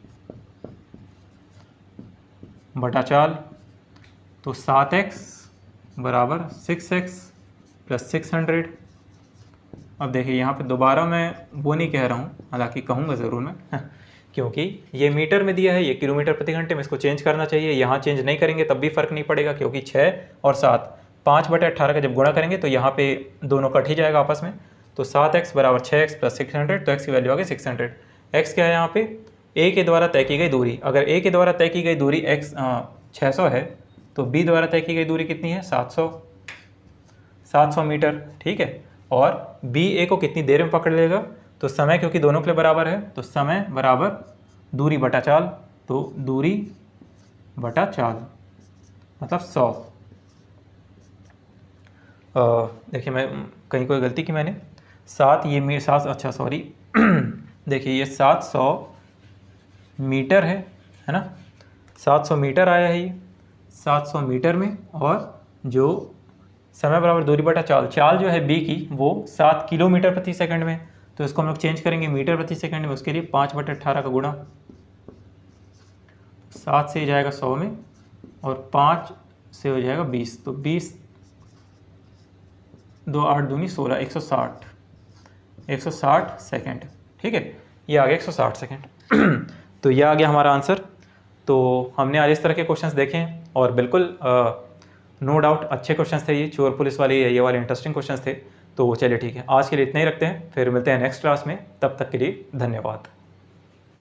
बटा चाल, तो 7x बराबर 6x + 600। अब देखिए यहाँ पे दोबारा मैं वो नहीं कह रहा हूँ, हालांकि कहूँगा ज़रूर मैं क्योंकि ये मीटर में दिया है, ये किलोमीटर प्रति घंटे में, इसको चेंज करना चाहिए। यहाँ चेंज नहीं करेंगे तब भी फ़र्क नहीं पड़ेगा, क्योंकि 6 और 7 5/18 का जब गुणा करेंगे तो यहाँ पे दोनों कट ही जाएगा आपस में। तो 7x बराबर 6x + 600, तो x की वैल्यू आ गई 600। x क्या है यहाँ पे, a के द्वारा तय की गई दूरी। अगर a के द्वारा तय की गई दूरी 600 है तो b द्वारा तय की गई दूरी कितनी है, 700 मीटर, ठीक है। और b a को कितनी देर में पकड़ लेगा, तो समय क्योंकि दोनों के लिए बराबर है, तो समय बराबर दूरी बटा चाल, तो दूरी बटा चाल मतलब 100। देखिए मैं कहीं कोई गलती की मैंने, 7 ये मेरे 7, अच्छा सॉरी देखिए ये 700 मीटर है ना, 700 मीटर आया है ये, 700 मीटर में, और जो समय बराबर दूरी बटा चाल, चाल जो है बी की वो 7 किलोमीटर प्रति सेकंड में, तो इसको हम लोग चेंज करेंगे मीटर प्रति सेकंड में। उसके लिए 5/18 का गुणा, 7 से जाएगा 100 में और 5 से हो जाएगा 20, तो 20 2 8 दूनी 16, 160 सेकंड, ठीक है, ये आ गया 160 सेकंड तो ये आ गया हमारा आंसर। तो हमने आज इस तरह के क्वेश्चंस देखे हैं और बिल्कुल नो डाउट अच्छे क्वेश्चंस थे ये, चोर पुलिस वाले ये वाले इंटरेस्टिंग क्वेश्चंस थे। तो चलिए ठीक है, आज के लिए इतना ही रखते हैं, फिर मिलते हैं नेक्स्ट क्लास में, तब तक के लिए धन्यवाद।